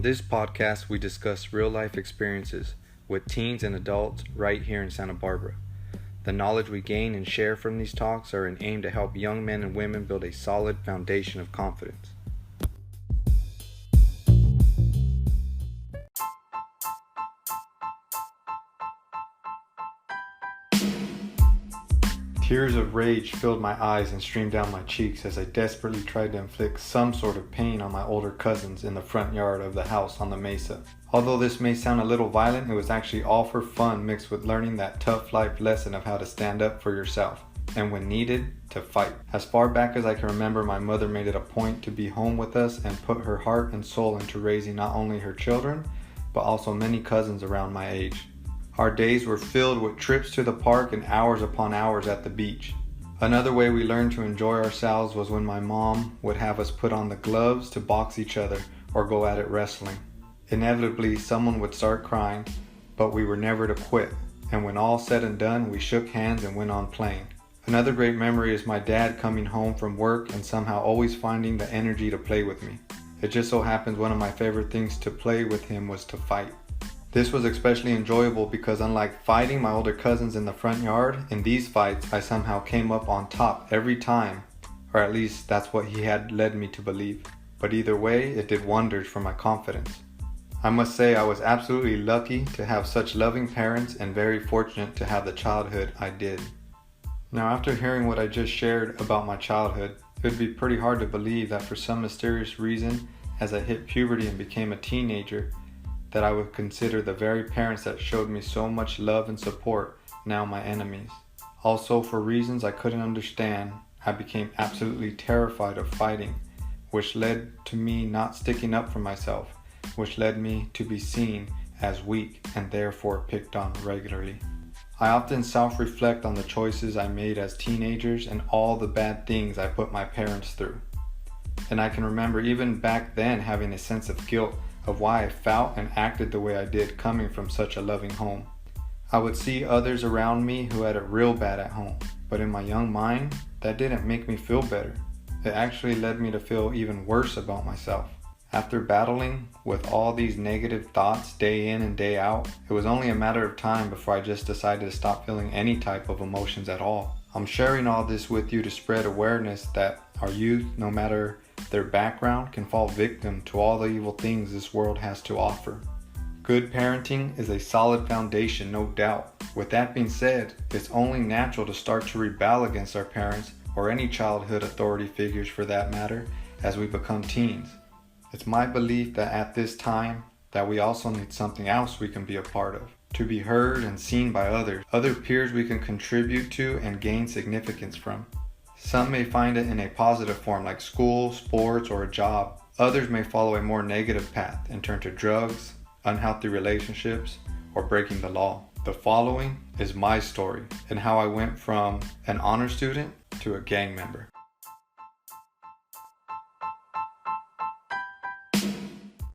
this podcast, we discuss real-life experiences with teens and adults right here in Santa Barbara. The knowledge we gain and share from these talks are an aim to help young men and women build a solid foundation of confidence. Tears of rage filled my eyes and streamed down my cheeks as I desperately tried to inflict some sort of pain on my older cousins in the front yard of the house on the mesa. Although this may sound a little violent, it was actually all for fun mixed with learning that tough life lesson of how to stand up for yourself, and when needed, to fight. As far back as I can remember, my mother made it a point to be home with us and put her heart and soul into raising not only her children, but also many cousins around my age. Our days were filled with trips to the park and hours upon hours at the beach. Another way we learned to enjoy ourselves was when my mom would have us put on the gloves to box each other or go at it wrestling. Inevitably, someone would start crying, but we were never to quit, and when all said and done, we shook hands and went on playing. Another great memory is my dad coming home from work and somehow always finding the energy to play with me. It just so happens one of my favorite things to play with him was to fight. This was especially enjoyable because unlike fighting my older cousins in the front yard, in these fights I somehow came up on top every time, or at least that's what he had led me to believe. But either way, it did wonders for my confidence. I must say I was absolutely lucky to have such loving parents and very fortunate to have the childhood I did. Now, after hearing what I just shared about my childhood, it would be pretty hard to believe that for some mysterious reason, as I hit puberty and became a teenager, that I would consider the very parents that showed me so much love and support now my enemies. Also, for reasons I couldn't understand, I became absolutely terrified of fighting, which led to me not sticking up for myself, which led me to be seen as weak and therefore picked on regularly. I often self-reflect on the choices I made as teenagers and all the bad things I put my parents through. And I can remember even back then having a sense of guilt of why I felt and acted the way I did coming from such a loving home. I would see others around me who had it real bad at home, but in my young mind, that didn't make me feel better. It actually led me to feel even worse about myself. After battling with all these negative thoughts day in and day out, it was only a matter of time before I just decided to stop feeling any type of emotions at all. I'm sharing all this with you to spread awareness that our youth, no matter their background, can fall victim to all the evil things this world has to offer. Good parenting is a solid foundation, no doubt. With that being said, it's only natural to start to rebel against our parents or any childhood authority figures for that matter as we become teens. It's my belief that at this time that we also need something else we can be a part of, to be heard and seen by others, other peers we can contribute to and gain significance from. Some may find it in a positive form like school, sports, or a job. Others may follow a more negative path and turn to drugs, unhealthy relationships, or breaking the law. The following is my story and how I went from an honor student to a gang member.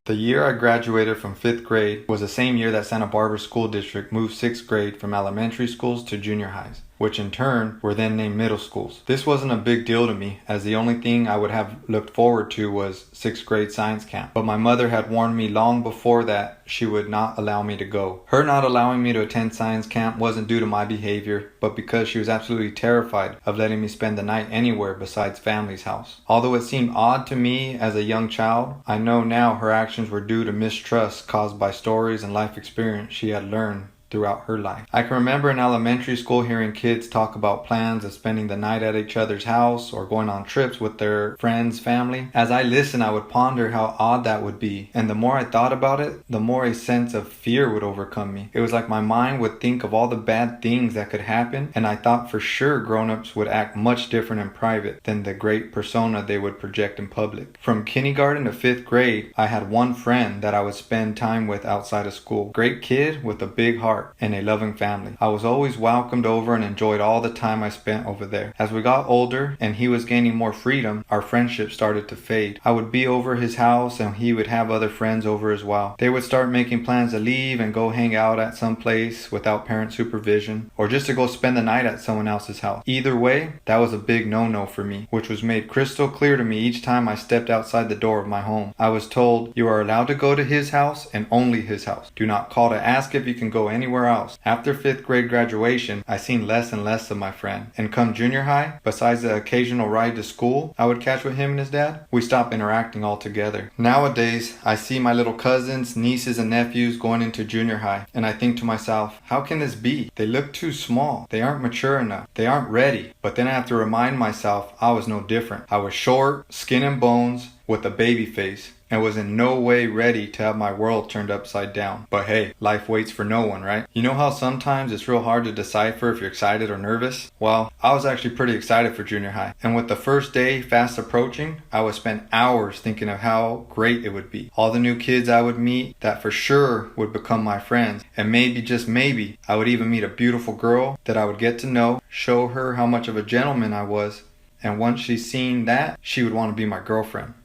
The year I graduated from 5th grade was the same year that Santa Barbara School District moved 6th grade from elementary schools to junior highs, which in turn were then named middle schools. This wasn't a big deal to me, as the only thing I would have looked forward to was 6th grade science camp. But my mother had warned me long before that she would not allow me to go. Her not allowing me to attend science camp wasn't due to my behavior, but because she was absolutely terrified of letting me spend the night anywhere besides family's house. Although it seemed odd to me as a young child, I know now her actions were due to mistrust caused by stories and life experience she had learned throughout her life. I can remember in elementary school hearing kids talk about plans of spending the night at each other's house or going on trips with their friends' family. As I listened, I would ponder how odd that would be, and the more I thought about it, the more a sense of fear would overcome me. It was like my mind would think of all the bad things that could happen, and I thought for sure grown-ups would act much different in private than the great persona they would project in public. From kindergarten to 5th grade, I had one friend that I would spend time with outside of school. Great kid with a big heart. heart and a loving family. I was always welcomed over and enjoyed all the time I spent over there. As we got older and he was gaining more freedom, our friendship started to fade. I would be over his house and he would have other friends over as well. They would start making plans to leave and go hang out at some place without parent supervision, or just to go spend the night at someone else's house. Either way, that was a big no-no for me, which was made crystal clear to me each time I stepped outside the door of my home. I was told, you are allowed to go to his house and only his house. Do not call to ask if you can go anywhere else. After 5th grade graduation, I seen less and less of my friend. And come junior high, besides the occasional ride to school I would catch with him and his dad, we stopped interacting altogether. Nowadays, I see my little cousins, nieces, and nephews going into junior high, and I think to myself, how can this be? They look too small. They aren't mature enough. They aren't ready. But then I have to remind myself I was no different. I was short, skin and bones, with a baby face, and was in no way ready to have my world turned upside down. But hey, life waits for no one, right? You know how sometimes it's real hard to decipher if you're excited or nervous? Well, I was actually pretty excited for junior high. And with the first day fast approaching, I would spend hours thinking of how great it would be. All the new kids I would meet that for sure would become my friends. And maybe, just maybe, I would even meet a beautiful girl that I would get to know, show her how much of a gentleman I was. And once she's seen that, she would want to be my girlfriend.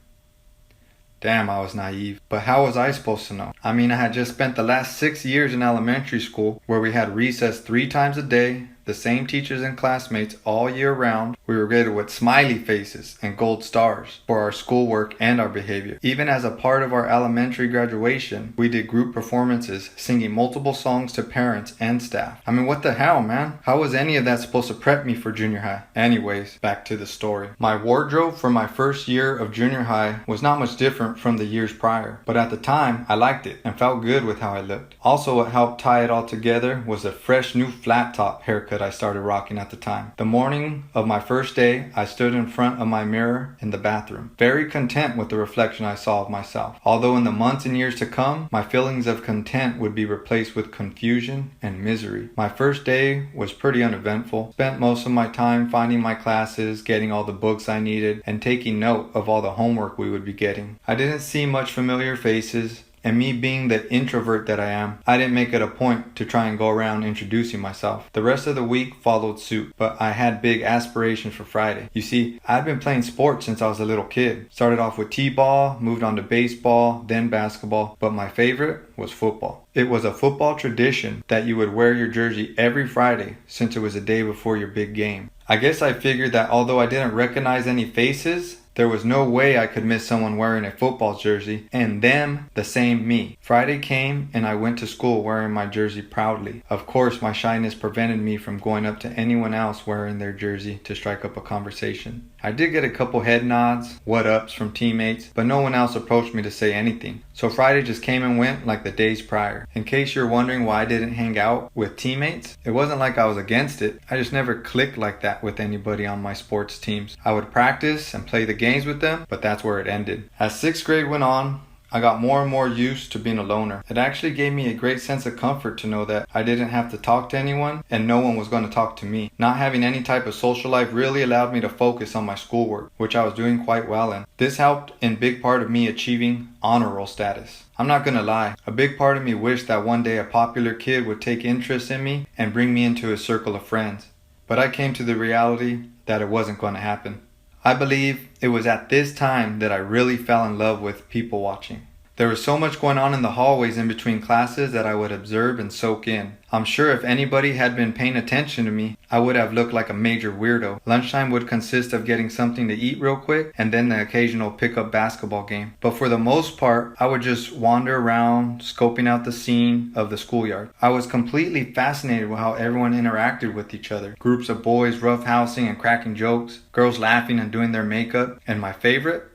Damn, I was naive. But how was I supposed to know? I mean, I had just spent the last 6 years in elementary school where we had recess 3 times a day, the same teachers and classmates all year round. We were graded with smiley faces and gold stars for our schoolwork and our behavior. Even as a part of our elementary graduation, we did group performances, singing multiple songs to parents and staff. I mean, what the hell, man? How was any of that supposed to prep me for junior high? Anyways, back to the story. My wardrobe for my first year of junior high was not much different from the years prior, but at the time, I liked it and felt good with how I looked. Also, what helped tie it all together was a fresh new flat top haircut I started rocking at the time. The morning of my first day, I stood in front of my mirror in the bathroom, very content with the reflection I saw of myself. Although in the months and years to come, my feelings of content would be replaced with confusion and misery. My first day was pretty uneventful. Spent most of my time finding my classes, getting all the books I needed, and taking note of all the homework we would be getting. I didn't see much familiar faces. And me being the introvert that I am, I didn't make it a point to try and go around introducing myself. The rest of the week followed suit, but I had big aspirations for Friday. You see, I'd been playing sports since I was a little kid. Started off with t-ball, moved on to baseball, then basketball, but my favorite was football. It was a football tradition that you would wear your jersey every Friday since it was the day before your big game. I guess I figured that although I didn't recognize any faces, there was no way I could miss someone wearing a football jersey, and them the same me. Friday came and I went to school wearing my jersey proudly. Of course, my shyness prevented me from going up to anyone else wearing their jersey to strike up a conversation. I did get a couple head nods, what-ups from teammates, but no one else approached me to say anything. So Friday just came and went like the days prior. In case you're wondering why I didn't hang out with teammates, it wasn't like I was against it. I just never clicked like that with anybody on my sports teams. I would practice and play the games with them, but that's where it ended. As 6th grade went on, I got more and more used to being a loner. It actually gave me a great sense of comfort to know that I didn't have to talk to anyone and no one was going to talk to me. Not having any type of social life really allowed me to focus on my schoolwork, which I was doing quite well in. This helped in big part of me achieving honor roll status. I'm not gonna lie, a big part of me wished that one day a popular kid would take interest in me and bring me into his circle of friends. But I came to the reality that it wasn't going to happen. I believe it was at this time that I really fell in love with people watching. There was so much going on in the hallways in between classes that I would observe and soak in. I'm sure if anybody had been paying attention to me, I would have looked like a major weirdo. Lunchtime would consist of getting something to eat real quick and then the occasional pickup basketball game. But for the most part, I would just wander around, scoping out the scene of the schoolyard. I was completely fascinated with how everyone interacted with each other. Groups of boys roughhousing and cracking jokes, girls laughing and doing their makeup, and my favorite,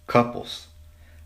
couples.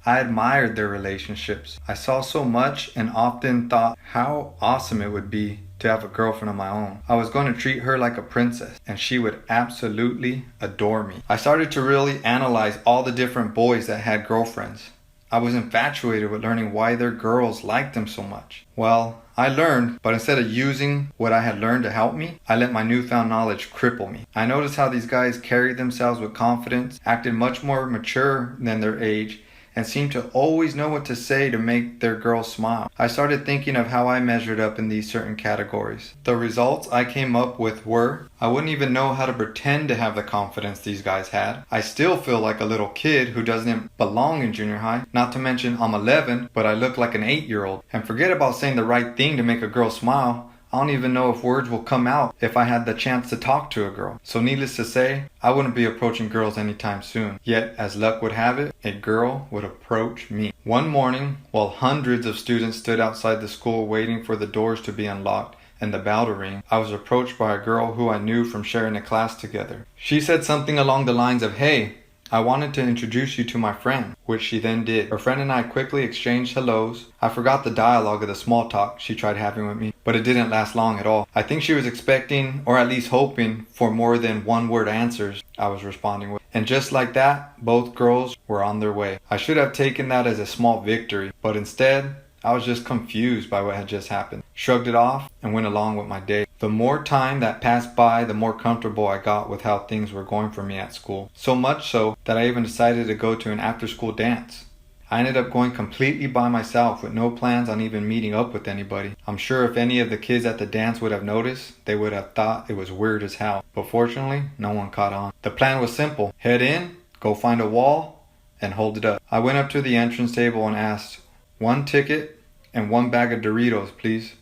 I admired their relationships. I saw so much and often thought how awesome it would be to have a girlfriend of my own. I was going to treat her like a princess and she would absolutely adore me. I started to really analyze all the different boys that had girlfriends. I was infatuated with learning why their girls liked them so much. Well, I learned, but instead of using what I had learned to help me, I let my newfound knowledge cripple me. I noticed how these guys carried themselves with confidence, acted much more mature than their age, and seemed to always know what to say to make their girl smile. I started thinking of how I measured up in these certain categories. The results I came up with were, I wouldn't even know how to pretend to have the confidence these guys had. I still feel like a little kid who doesn't belong in junior high. Not to mention I'm 11, but I look like an 8-year-old. And forget about saying the right thing to make a girl smile. I don't even know if words will come out if I had the chance to talk to a girl. So needless to say, I wouldn't be approaching girls anytime soon. Yet, as luck would have it, a girl would approach me. One morning, while hundreds of students stood outside the school waiting for the doors to be unlocked and the bell to ring, I was approached by a girl who I knew from sharing a class together. She said something along the lines of, "Hey, I wanted to introduce you to my friend," which she then did. Her friend and I quickly exchanged hellos. I forgot the dialogue of the small talk she tried having with me, but it didn't last long at all. I think she was expecting, or at least hoping, for more than one-word answers I was responding with. And just like that, both girls were on their way. I should have taken that as a small victory, but instead, I was just confused by what had just happened, shrugged it off, and went along with my day. The more time that passed by, the more comfortable I got with how things were going for me at school. So much so that I even decided to go to an after-school dance. I ended up going completely by myself with no plans on even meeting up with anybody. I'm sure if any of the kids at the dance would have noticed, they would have thought it was weird as hell. But fortunately, no one caught on. The plan was simple. Head in, go find a wall, and hold it up. I went up to the entrance table and asked, "1 ticket and 1 bag of Doritos, please."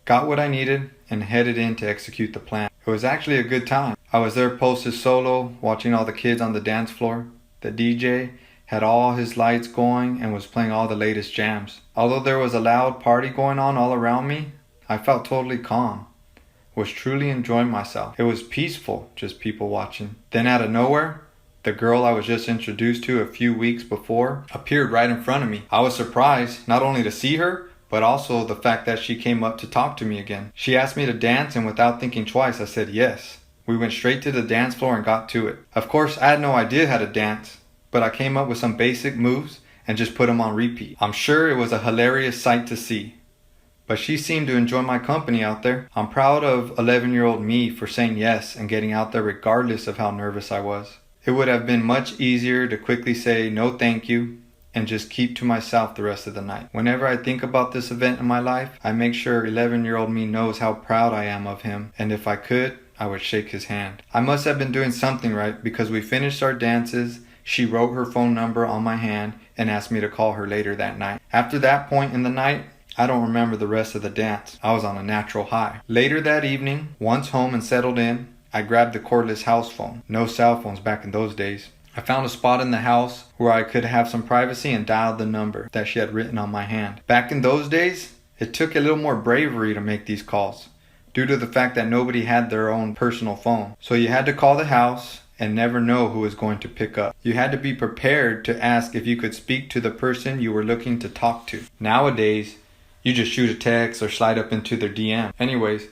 Got what I needed and headed in to execute the plan. It was actually a good time. I was there posted solo, watching all the kids on the dance floor. The DJ had all his lights going and was playing all the latest jams. Although there was a loud party going on all around me, I felt totally calm. Was truly enjoying myself. It was peaceful, just people watching. Then out of nowhere, the girl I was just introduced to a few weeks before appeared right in front of me. I was surprised not only to see her, but also the fact that she came up to talk to me again. She asked me to dance, and without thinking twice, I said yes. We went straight to the dance floor and got to it. Of course, I had no idea how to dance, but I came up with some basic moves and just put them on repeat. I'm sure it was a hilarious sight to see. But she seemed to enjoy my company out there. I'm proud of 11-year-old me for saying yes and getting out there regardless of how nervous I was. It would have been much easier to quickly say no thank you and just keep to myself the rest of the night. Whenever I think about this event in my life, I make sure 11-year-old me knows how proud I am of him, and if I could, I would shake his hand. I must have been doing something right because we finished our dances. She wrote her phone number on my hand and asked me to call her later that night. After that point in the night, I don't remember the rest of the dance. I was on a natural high. Later that evening, once home and settled in, I grabbed the cordless house phone. No cell phones back in those days. I found a spot in the house where I could have some privacy and dialed the number that she had written on my hand. Back in those days, it took a little more bravery to make these calls, due to the fact that nobody had their own personal phone. So you had to call the house and never know who was going to pick up. You had to be prepared to ask if you could speak to the person you were looking to talk to. Nowadays, you just shoot a text or slide up into their DM. Anyways,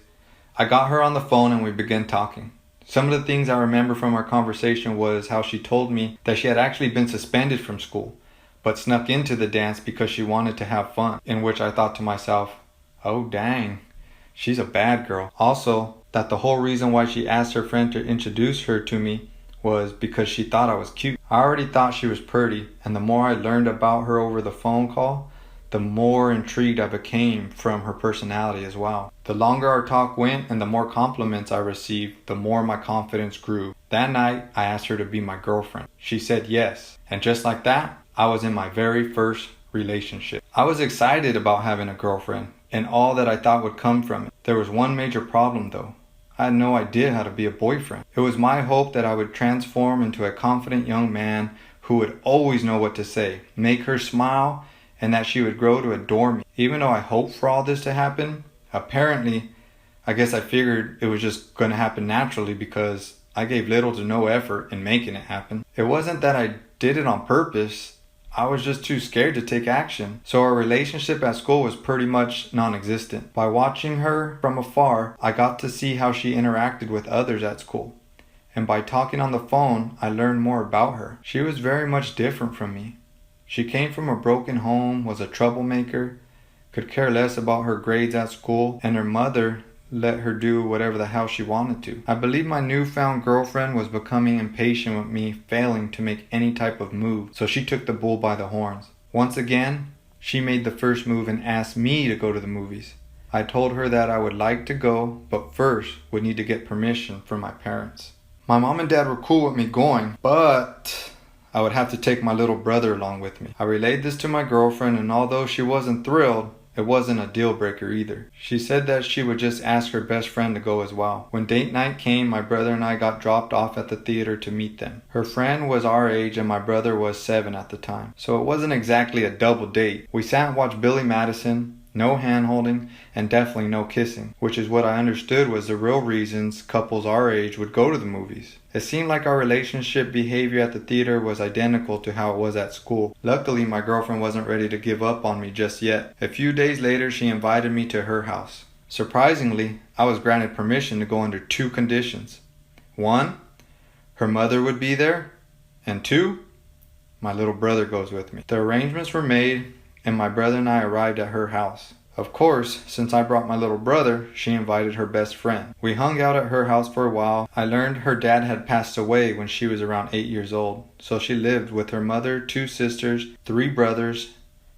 I got her on the phone and we began talking. Some of the things I remember from our conversation was how she told me that she had actually been suspended from school, but snuck into the dance because she wanted to have fun, in which I thought to myself, oh dang, she's a bad girl. Also, that the whole reason why she asked her friend to introduce her to me was because she thought I was cute. I already thought she was pretty, and the more I learned about her over the phone call, the more intrigued I became from her personality as well. The longer our talk went and the more compliments I received, the more my confidence grew. That night, I asked her to be my girlfriend. She said yes, and just like that, I was in my very first relationship. I was excited about having a girlfriend and all that I thought would come from it. There was one major problem though. I had no idea how to be a boyfriend. It was my hope that I would transform into a confident young man who would always know what to say, make her smile, and that she would grow to adore me. Even though I hoped for all this to happen, apparently, I guess I figured it was just going to happen naturally because I gave little to no effort in making it happen. It wasn't that I did it on purpose. I was just too scared to take action. So our relationship at school was pretty much non-existent. By watching her from afar, I got to see how she interacted with others at school. And by talking on the phone, I learned more about her. She was very much different from me. She came from a broken home, was a troublemaker, could care less about her grades at school, and her mother let her do whatever the hell she wanted to. I believe my newfound girlfriend was becoming impatient with me failing to make any type of move, so she took the bull by the horns. Once again, she made the first move and asked me to go to the movies. I told her that I would like to go, but first would need to get permission from my parents. My mom and dad were cool with me going, but I would have to take my little brother along with me. I relayed this to my girlfriend, and although she wasn't thrilled, it wasn't a deal breaker either. She said that she would just ask her best friend to go as well. When date night came, my brother and I got dropped off at the theater to meet them. Her friend was our age and my brother was 7 at the time, so it wasn't exactly a double date. We sat and watched Billy Madison, no hand-holding, and definitely no kissing, which is what I understood was the real reasons couples our age would go to the movies. It seemed like our relationship behavior at the theater was identical to how it was at school. Luckily, my girlfriend wasn't ready to give up on me just yet. A few days later, she invited me to her house. Surprisingly, I was granted permission to go under 2 conditions. 1, her mother would be there, and 2, my little brother goes with me. The arrangements were made, and my brother and I arrived at her house. Of course, since I brought my little brother, she invited her best friend. We hung out at her house for a while. I learned her dad had passed away when she was around 8 years old, so she lived with her mother, 2 sisters, 3 brothers.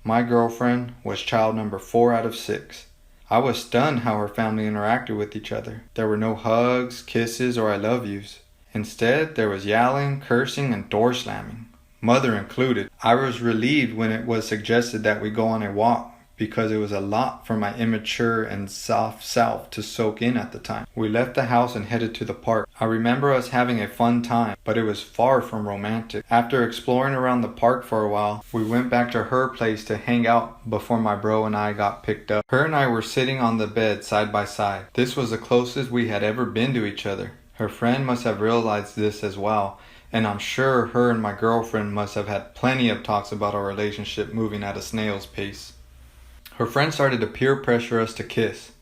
My girlfriend was child number 4 out of 6. I was stunned how her family interacted with each other. There were no hugs, kisses, or I love yous. Instead, there was yelling, cursing, and door slamming, mother included. I was relieved when it was suggested that we go on a walk, because it was a lot for my immature and soft self to soak in at the time. We left the house and headed to the park. I remember us having a fun time, but it was far from romantic. After exploring around the park for a while, we went back to her place to hang out before my bro and I got picked up. Her and I were sitting on the bed side by side. This was the closest we had ever been to each other. Her friend must have realized this as well, and I'm sure her and my girlfriend must have had plenty of talks about our relationship moving at a snail's pace. Her friend started to peer pressure us to kiss.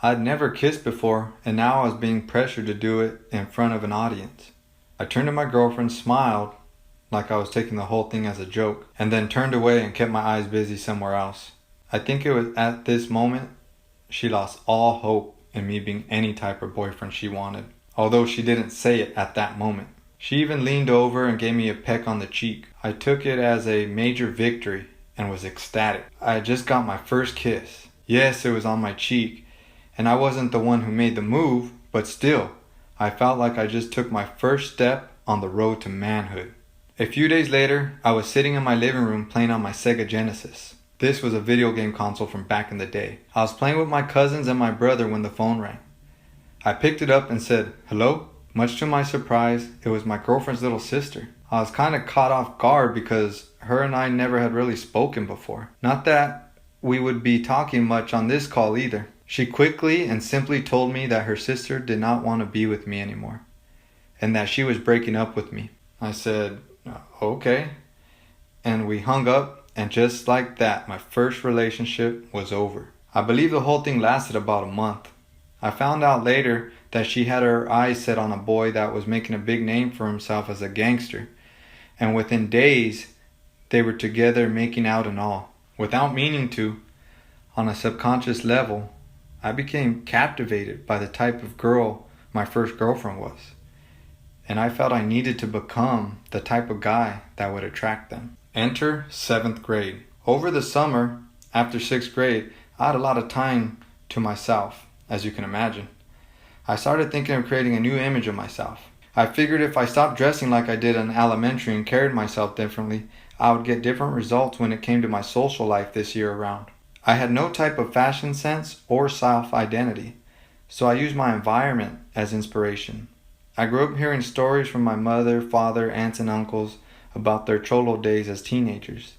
I'd never kissed before, and now I was being pressured to do it in front of an audience. I turned to my girlfriend, smiled, like I was taking the whole thing as a joke, and then turned away and kept my eyes busy somewhere else. I think it was at this moment she lost all hope in me being any type of boyfriend she wanted, although she didn't say it at that moment. She even leaned over and gave me a peck on the cheek. I took it as a major victory and was ecstatic. I had just got my first kiss. Yes, it was on my cheek, and I wasn't the one who made the move, but still, I felt like I just took my first step on the road to manhood. A few days later, I was sitting in my living room playing on my Sega Genesis. This was a video game console from back in the day. I was playing with my cousins and my brother when the phone rang. I picked it up and said, "Hello?" Much to my surprise, it was my girlfriend's little sister. I was kind of caught off guard because her and I never had really spoken before. Not that we would be talking much on this call either. She quickly and simply told me that her sister did not want to be with me anymore, and that she was breaking up with me. I said, "Okay." And we hung up, and just like that, my first relationship was over. I believe the whole thing lasted about a month. I found out later that she had her eyes set on a boy that was making a big name for himself as a gangster, and within days, they were together making out and all. Without meaning to, on a subconscious level, I became captivated by the type of girl my first girlfriend was, and I felt I needed to become the type of guy that would attract them. Enter 7th grade. Over the summer, after 6th grade, I had a lot of time to myself, as you can imagine. I started thinking of creating a new image of myself. I figured if I stopped dressing like I did in elementary and carried myself differently, I would get different results when it came to my social life this year around. I had no type of fashion sense or self-identity, so I used my environment as inspiration. I grew up hearing stories from my mother, father, aunts, and uncles about their cholo days as teenagers,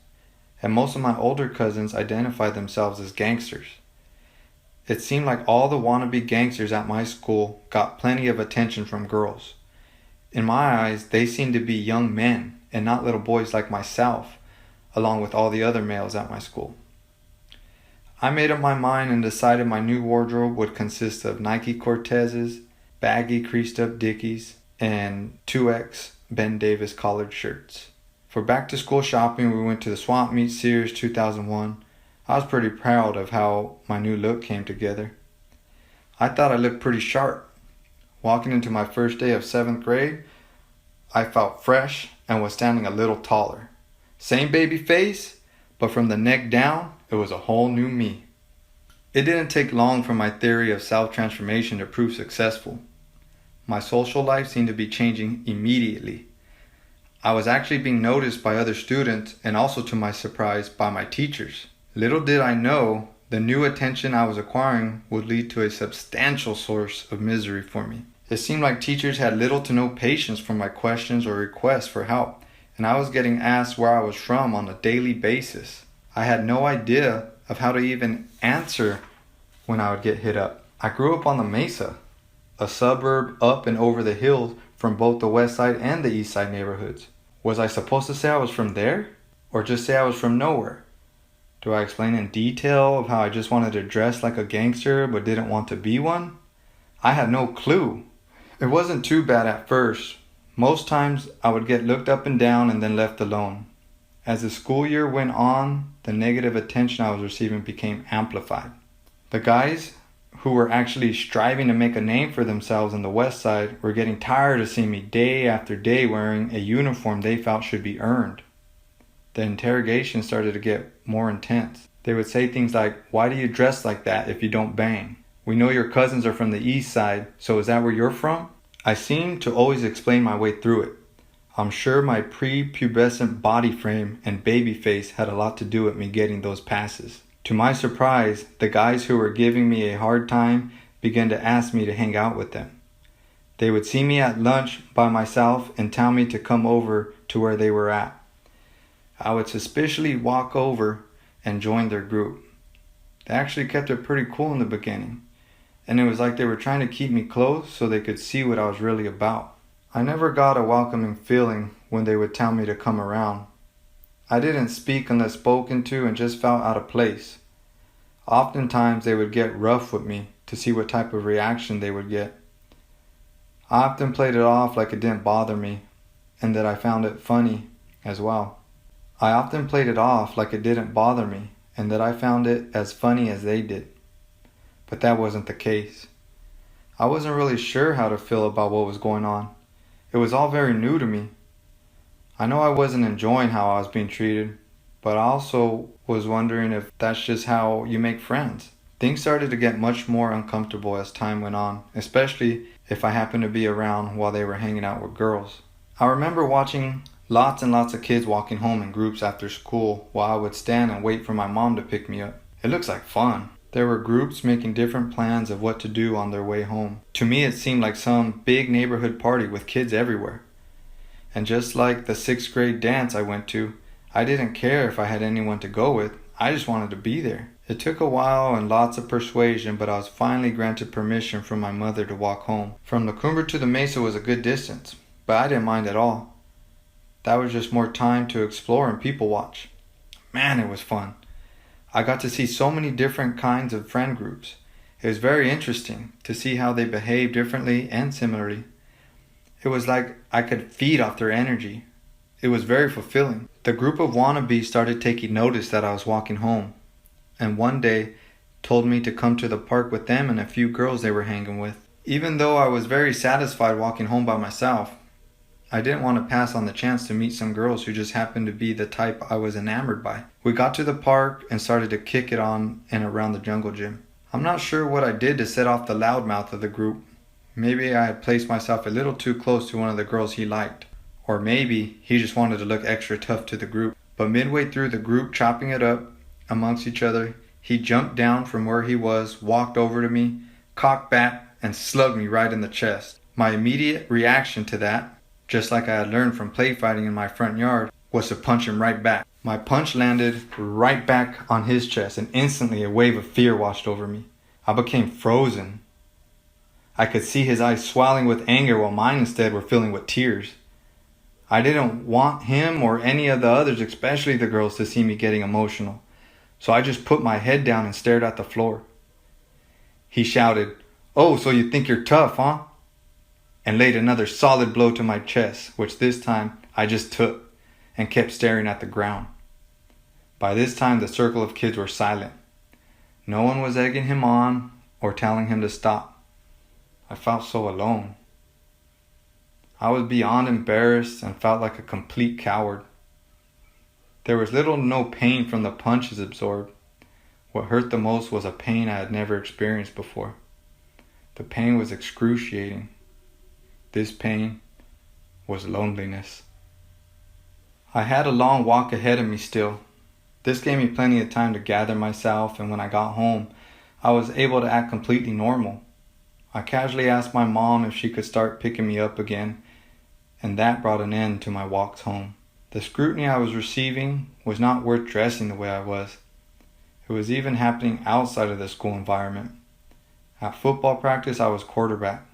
and most of my older cousins identified themselves as gangsters. It seemed like all the wannabe gangsters at my school got plenty of attention from girls. In my eyes, they seemed to be young men and not little boys like myself, along with all the other males at my school. I made up my mind and decided my new wardrobe would consist of Nike Cortezes, baggy creased up Dickies, and 2X Ben Davis collared shirts. For back to school shopping, we went to the Swamp Meet Sears 2001. I was pretty proud of how my new look came together. I thought I looked pretty sharp. Walking into my first day of 7th grade, I felt fresh and was standing a little taller. Same baby face, but from the neck down, it was a whole new me. It didn't take long for my theory of self-transformation to prove successful. My social life seemed to be changing immediately. I was actually being noticed by other students and also, to my surprise, by my teachers. Little did I know, the new attention I was acquiring would lead to a substantial source of misery for me. It seemed like teachers had little to no patience for my questions or requests for help, and I was getting asked where I was from on a daily basis. I had no idea of how to even answer when I would get hit up. I grew up on the Mesa, a suburb up and over the hills from both the west side and the east side neighborhoods. Was I supposed to say I was from there? Or just say I was from nowhere? Do I explain in detail of how I just wanted to dress like a gangster but didn't want to be one? I had no clue. It wasn't too bad at first. Most times I would get looked up and down and then left alone. As the school year went on, the negative attention I was receiving became amplified. The guys who were actually striving to make a name for themselves in the west side were getting tired of seeing me day after day wearing a uniform they felt should be earned. The interrogation started to get more intense. They would say things like, "Why do you dress like that if you don't bang? We know your cousins are from the east side, so is that where you're from?" I seemed to always explain my way through it. I'm sure my prepubescent body frame and baby face had a lot to do with me getting those passes. To my surprise, the guys who were giving me a hard time began to ask me to hang out with them. They would see me at lunch by myself and tell me to come over to where they were at. I would suspiciously walk over and join their group. They actually kept it pretty cool in the beginning, and it was like they were trying to keep me close so they could see what I was really about. I never got a welcoming feeling when they would tell me to come around. I didn't speak unless spoken to and just felt out of place. Oftentimes they would get rough with me to see what type of reaction they would get. I often played it off like it didn't bother me and that I found it funny as well. I often played it off like it didn't bother me and that I found it as funny as they did. But that wasn't the case. I wasn't really sure how to feel about what was going on. It was all very new to me. I know I wasn't enjoying how I was being treated, but I also was wondering if that's just how you make friends. Things started to get much more uncomfortable as time went on, especially if I happened to be around while they were hanging out with girls. I remember watching lots and lots of kids walking home in groups after school while I would stand and wait for my mom to pick me up. It looks like fun. There were groups making different plans of what to do on their way home. To me, it seemed like some big neighborhood party with kids everywhere. And just like the 6th grade dance I went to, I didn't care if I had anyone to go with. I just wanted to be there. It took a while and lots of persuasion, but I was finally granted permission from my mother to walk home. From the Gilbert to the Mesa was a good distance, but I didn't mind at all. That was just more time to explore and people watch. Man, it was fun. I got to see so many different kinds of friend groups. It was very interesting to see how they behave differently and similarly. It was like I could feed off their energy. It was very fulfilling. The group of wannabes started taking notice that I was walking home, and one day told me to come to the park with them and a few girls they were hanging with. Even though I was very satisfied walking home by myself, I didn't want to pass on the chance to meet some girls who just happened to be the type I was enamored by. We got to the park and started to kick it on and around the jungle gym. I'm not sure what I did to set off the loudmouth of the group. Maybe I had placed myself a little too close to one of the girls he liked. Or maybe he just wanted to look extra tough to the group. But midway through the group chopping it up amongst each other, he jumped down from where he was, walked over to me, cocked back, and slugged me right in the chest. My immediate reaction to that, just like I had learned from play fighting in my front yard, was to punch him right back. My punch landed right back on his chest, and instantly a wave of fear washed over me. I became frozen. I could see his eyes swelling with anger while mine instead were filling with tears. I didn't want him or any of the others, especially the girls, to see me getting emotional. So I just put my head down and stared at the floor. He shouted, "Oh, so you think you're tough, huh?" and laid another solid blow to my chest, which this time I just took and kept staring at the ground. By this time, the circle of kids were silent. No one was egging him on or telling him to stop. I felt so alone. I was beyond embarrassed and felt like a complete coward. There was little to no pain from the punches absorbed. What hurt the most was a pain I had never experienced before. The pain was excruciating. This pain was loneliness. I had a long walk ahead of me still. This gave me plenty of time to gather myself, and when I got home, I was able to act completely normal. I casually asked my mom if she could start picking me up again, and that brought an end to my walks home. The scrutiny I was receiving was not worth dressing the way I was. It was even happening outside of the school environment. At football practice, I was quarterback.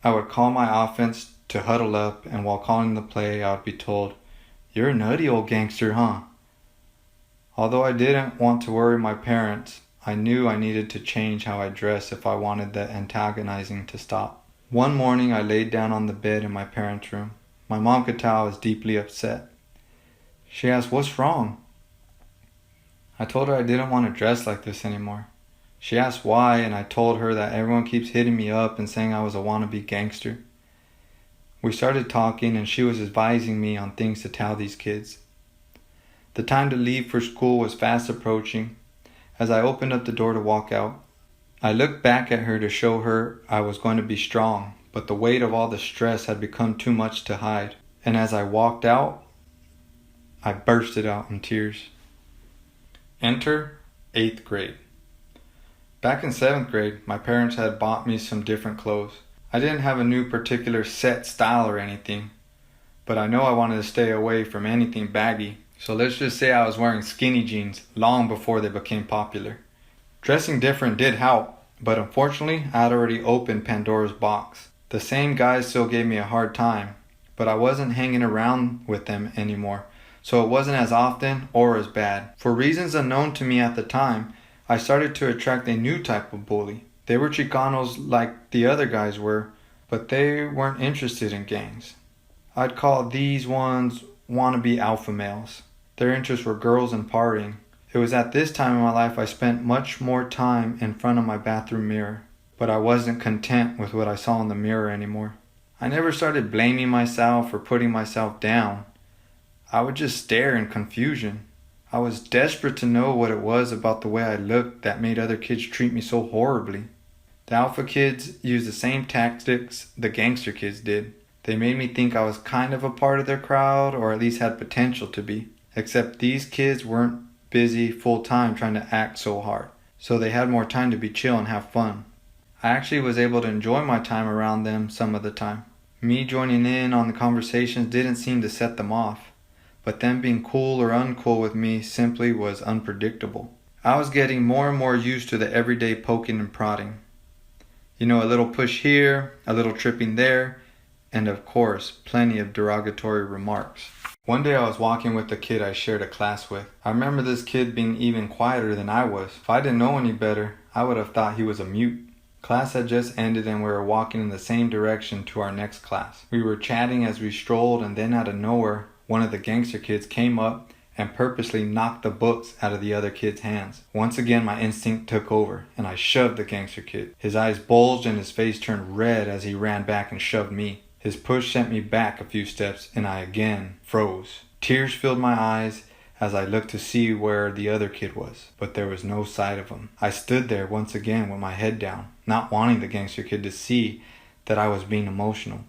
I would call my offense to huddle up, and while calling the play, I would be told, "You're a nutty old gangster, huh?" Although I didn't want to worry my parents, I knew I needed to change how I dressed if I wanted the antagonizing to stop. One morning I laid down on the bed in my parents' room. My mom could tell I was deeply upset. She asked, "What's wrong?" I told her I didn't want to dress like this anymore. She asked why, and I told her that everyone keeps hitting me up and saying I was a wannabe gangster. We started talking, and she was advising me on things to tell these kids. The time to leave for school was fast approaching. As I opened up the door to walk out, I looked back at her to show her I was going to be strong, but the weight of all the stress had become too much to hide. And as I walked out, I bursted out in tears. Enter 8th grade. Back in 7th grade, my parents had bought me some different clothes. I didn't have a new particular set style or anything, but I know I wanted to stay away from anything baggy. So let's just say I was wearing skinny jeans long before they became popular. Dressing different did help, but unfortunately I had already opened Pandora's box. The same guys still gave me a hard time, but I wasn't hanging around with them anymore, so it wasn't as often or as bad. For reasons unknown to me at the time, I started to attract a new type of bully. They were Chicanos like the other guys were, but they weren't interested in gangs. I'd call these ones wannabe alpha males. Their interests were girls and partying. It was at this time in my life I spent much more time in front of my bathroom mirror, but I wasn't content with what I saw in the mirror anymore. I never started blaming myself or putting myself down. I would just stare in confusion. I was desperate to know what it was about the way I looked that made other kids treat me so horribly. The alpha kids used the same tactics the gangster kids did. They made me think I was kind of a part of their crowd, or at least had potential to be. Except these kids weren't busy full-time trying to act so hard, so they had more time to be chill and have fun. I actually was able to enjoy my time around them some of the time. Me joining in on the conversations didn't seem to set them off, but them being cool or uncool with me simply was unpredictable. I was getting more and more used to the everyday poking and prodding. You know, a little push here, a little tripping there, and of course, plenty of derogatory remarks. One day I was walking with the kid I shared a class with. I remember this kid being even quieter than I was. If I didn't know any better, I would have thought he was a mute. Class had just ended and we were walking in the same direction to our next class. We were chatting as we strolled, and then out of nowhere, one of the gangster kids came up and purposely knocked the books out of the other kid's hands. Once again, my instinct took over, and I shoved the gangster kid. His eyes bulged and his face turned red as he ran back and shoved me. His push sent me back a few steps, and I again froze. Tears filled my eyes as I looked to see where the other kid was, but there was no sight of him. I stood there once again with my head down, not wanting the gangster kid to see that I was being emotional.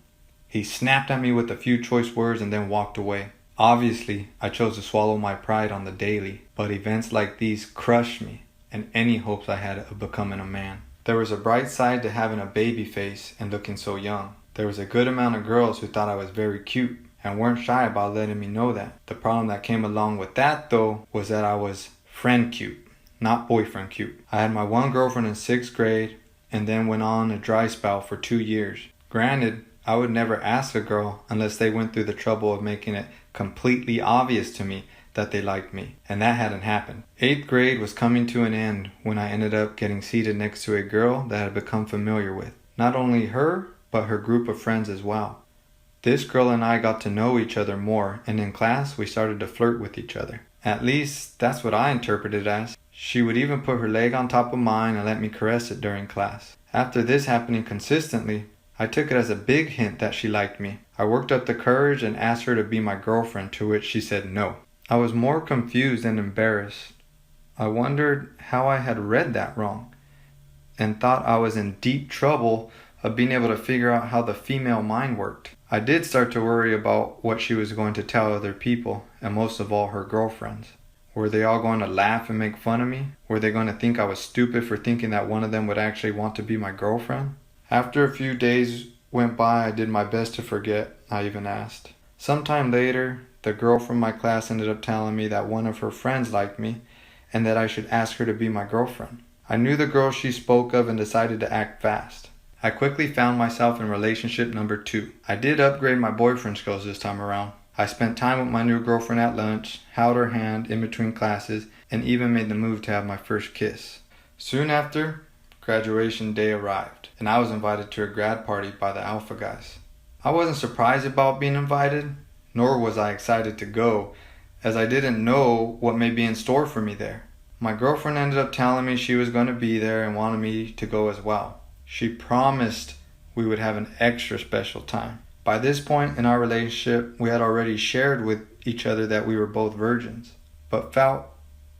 He snapped at me with a few choice words and then walked away. Obviously, I chose to swallow my pride on the daily, but events like these crushed me and any hopes I had of becoming a man. There was a bright side to having a baby face and looking so young. There was a good amount of girls who thought I was very cute and weren't shy about letting me know that. The problem that came along with that, though, was that I was friend cute, not boyfriend cute. I had my one girlfriend in 6th grade and then went on a dry spell for 2 years. Granted, I would never ask a girl unless they went through the trouble of making it completely obvious to me that they liked me, and that hadn't happened. 8th grade was coming to an end when I ended up getting seated next to a girl that I had become familiar with. Not only her, but her group of friends as well. This girl and I got to know each other more, and in class we started to flirt with each other. At least, that's what I interpreted it as. She would even put her leg on top of mine and let me caress it during class. After this happening consistently, I took it as a big hint that she liked me. I worked up the courage and asked her to be my girlfriend, to which she said no. I was more confused and embarrassed. I wondered how I had read that wrong, and thought I was in deep trouble of being able to figure out how the female mind worked. I did start to worry about what she was going to tell other people, and most of all her girlfriends. Were they all going to laugh and make fun of me? Were they going to think I was stupid for thinking that one of them would actually want to be my girlfriend? After a few days went by, I did my best to forget I even asked. Sometime later, the girl from my class ended up telling me that one of her friends liked me and that I should ask her to be my girlfriend. I knew the girl she spoke of and decided to act fast. I quickly found myself in relationship number 2. I did upgrade my boyfriend skills this time around. I spent time with my new girlfriend at lunch, held her hand in between classes, and even made the move to have my first kiss. Soon after, graduation day arrived, and I was invited to a grad party by the Alpha guys. I wasn't surprised about being invited, nor was I excited to go, as I didn't know what may be in store for me there. My girlfriend ended up telling me she was going to be there and wanted me to go as well. She promised we would have an extra special time. By this point in our relationship, we had already shared with each other that we were both virgins, but felt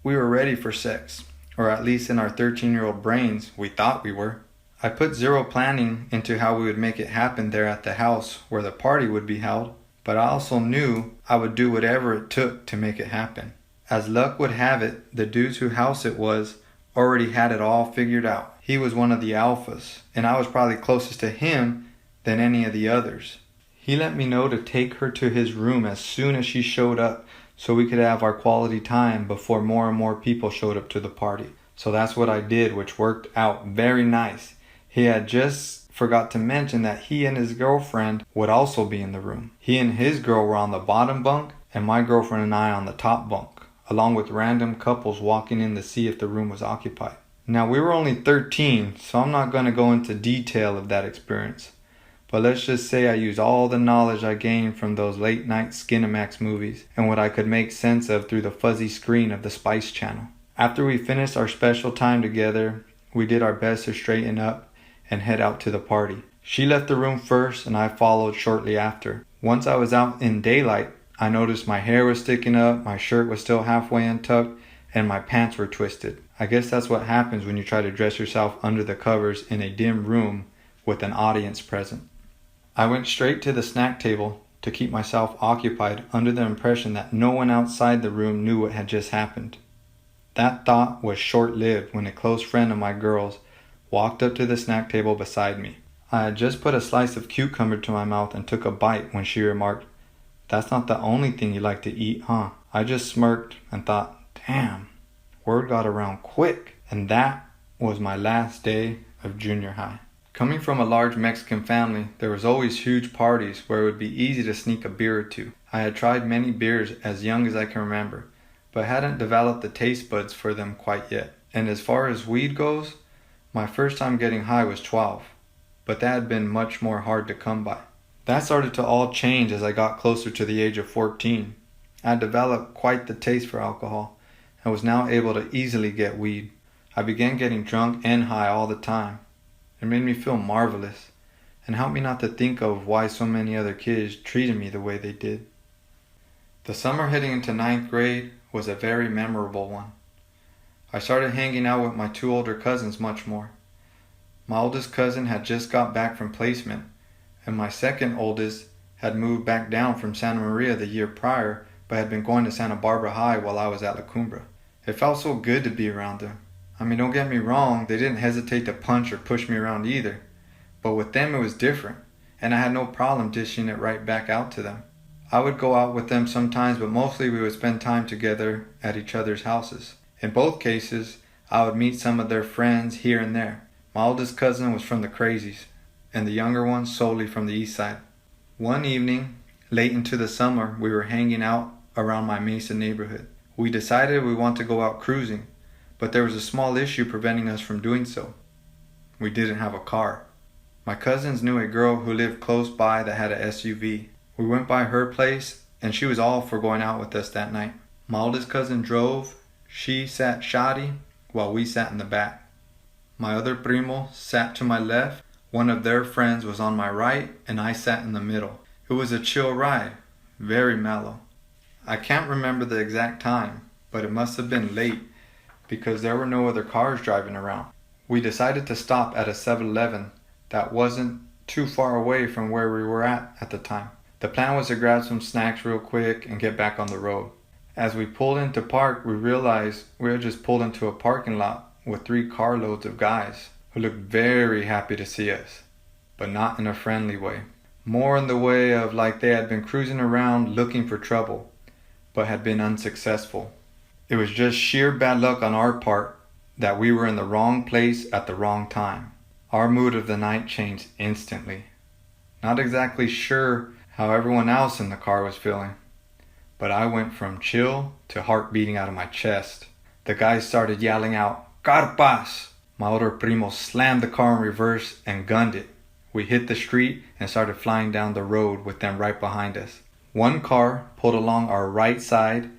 we were ready for sex, or at least in our 13-year-old brains, we thought we were. I put zero planning into how we would make it happen there at the house where the party would be held, but I also knew I would do whatever it took to make it happen. As luck would have it, the dude whose house it was already had it all figured out. He was one of the alphas, and I was probably closest to him than any of the others. He let me know to take her to his room as soon as she showed up so we could have our quality time before more and more people showed up to the party. So that's what I did, which worked out very nice. He had just forgot to mention that he and his girlfriend would also be in the room. He and his girl were on the bottom bunk, and my girlfriend and I on the top bunk, along with random couples walking in to see if the room was occupied. Now, we were only 13, so I'm not going to go into detail of that experience. But let's just say I used all the knowledge I gained from those late night Skinamax movies and what I could make sense of through the fuzzy screen of the Spice Channel. After we finished our special time together, we did our best to straighten up and head out to the party. She left the room first and I followed shortly after. Once I was out in daylight, I noticed my hair was sticking up, my shirt was still halfway untucked, and my pants were twisted. I guess that's what happens when you try to dress yourself under the covers in a dim room with an audience present. I went straight to the snack table to keep myself occupied under the impression that no one outside the room knew what had just happened. That thought was short-lived when a close friend of my girl's walked up to the snack table beside me. I had just put a slice of cucumber to my mouth and took a bite when she remarked, "That's not the only thing you like to eat, huh?" I just smirked and thought, damn, word got around quick. And that was my last day of junior high. Coming from a large Mexican family, there was always huge parties where it would be easy to sneak a beer or two. I had tried many beers as young as I can remember, but hadn't developed the taste buds for them quite yet. And as far as weed goes, my first time getting high was 12, but that had been much more hard to come by. That started to all change as I got closer to the age of 14. I had developed quite the taste for alcohol and was now able to easily get weed. I began getting drunk and high all the time. It made me feel marvelous and helped me not to think of why so many other kids treated me the way they did. The summer heading into 9th grade was a very memorable one. I started hanging out with my 2 older cousins much more. My oldest cousin had just got back from placement, and my second oldest had moved back down from Santa Maria the year prior, but had been going to Santa Barbara High while I was at La Cumbra. It felt so good to be around them. I mean, don't get me wrong, they didn't hesitate to punch or push me around either. But with them it was different, and I had no problem dishing it right back out to them. I would go out with them sometimes, but mostly we would spend time together at each other's houses. In both cases, I would meet some of their friends here and there. My oldest cousin was from the Crazies, and the younger one solely from the east side. One evening, late into the summer, we were hanging out around my Mesa neighborhood. We decided we want to go out cruising, but there was a small issue preventing us from doing so. We didn't have a car. My cousins knew a girl who lived close by that had an SUV. We went by her place, and she was all for going out with us that night. My oldest cousin drove, she sat shoddy, while we sat in the back. My other primo sat to my left, one of their friends was on my right, and I sat in the middle. It was a chill ride, very mellow. I can't remember the exact time, but it must have been late because there were no other cars driving around. We decided to stop at a 7-Eleven that wasn't too far away from where we were at the time. The plan was to grab some snacks real quick and get back on the road. As we pulled into park, we realized we had just pulled into a parking lot with 3 carloads of guys who looked very happy to see us, but not in a friendly way. More in the way of like they had been cruising around looking for trouble, but had been unsuccessful. It was just sheer bad luck on our part that we were in the wrong place at the wrong time. Our mood of the night changed instantly. Not exactly sure how everyone else in the car was feeling, but I went from chill to heart beating out of my chest. The guys started yelling out, "Carpas!" My older primo slammed the car in reverse and gunned it. We hit the street and started flying down the road with them right behind us. One car pulled along our right side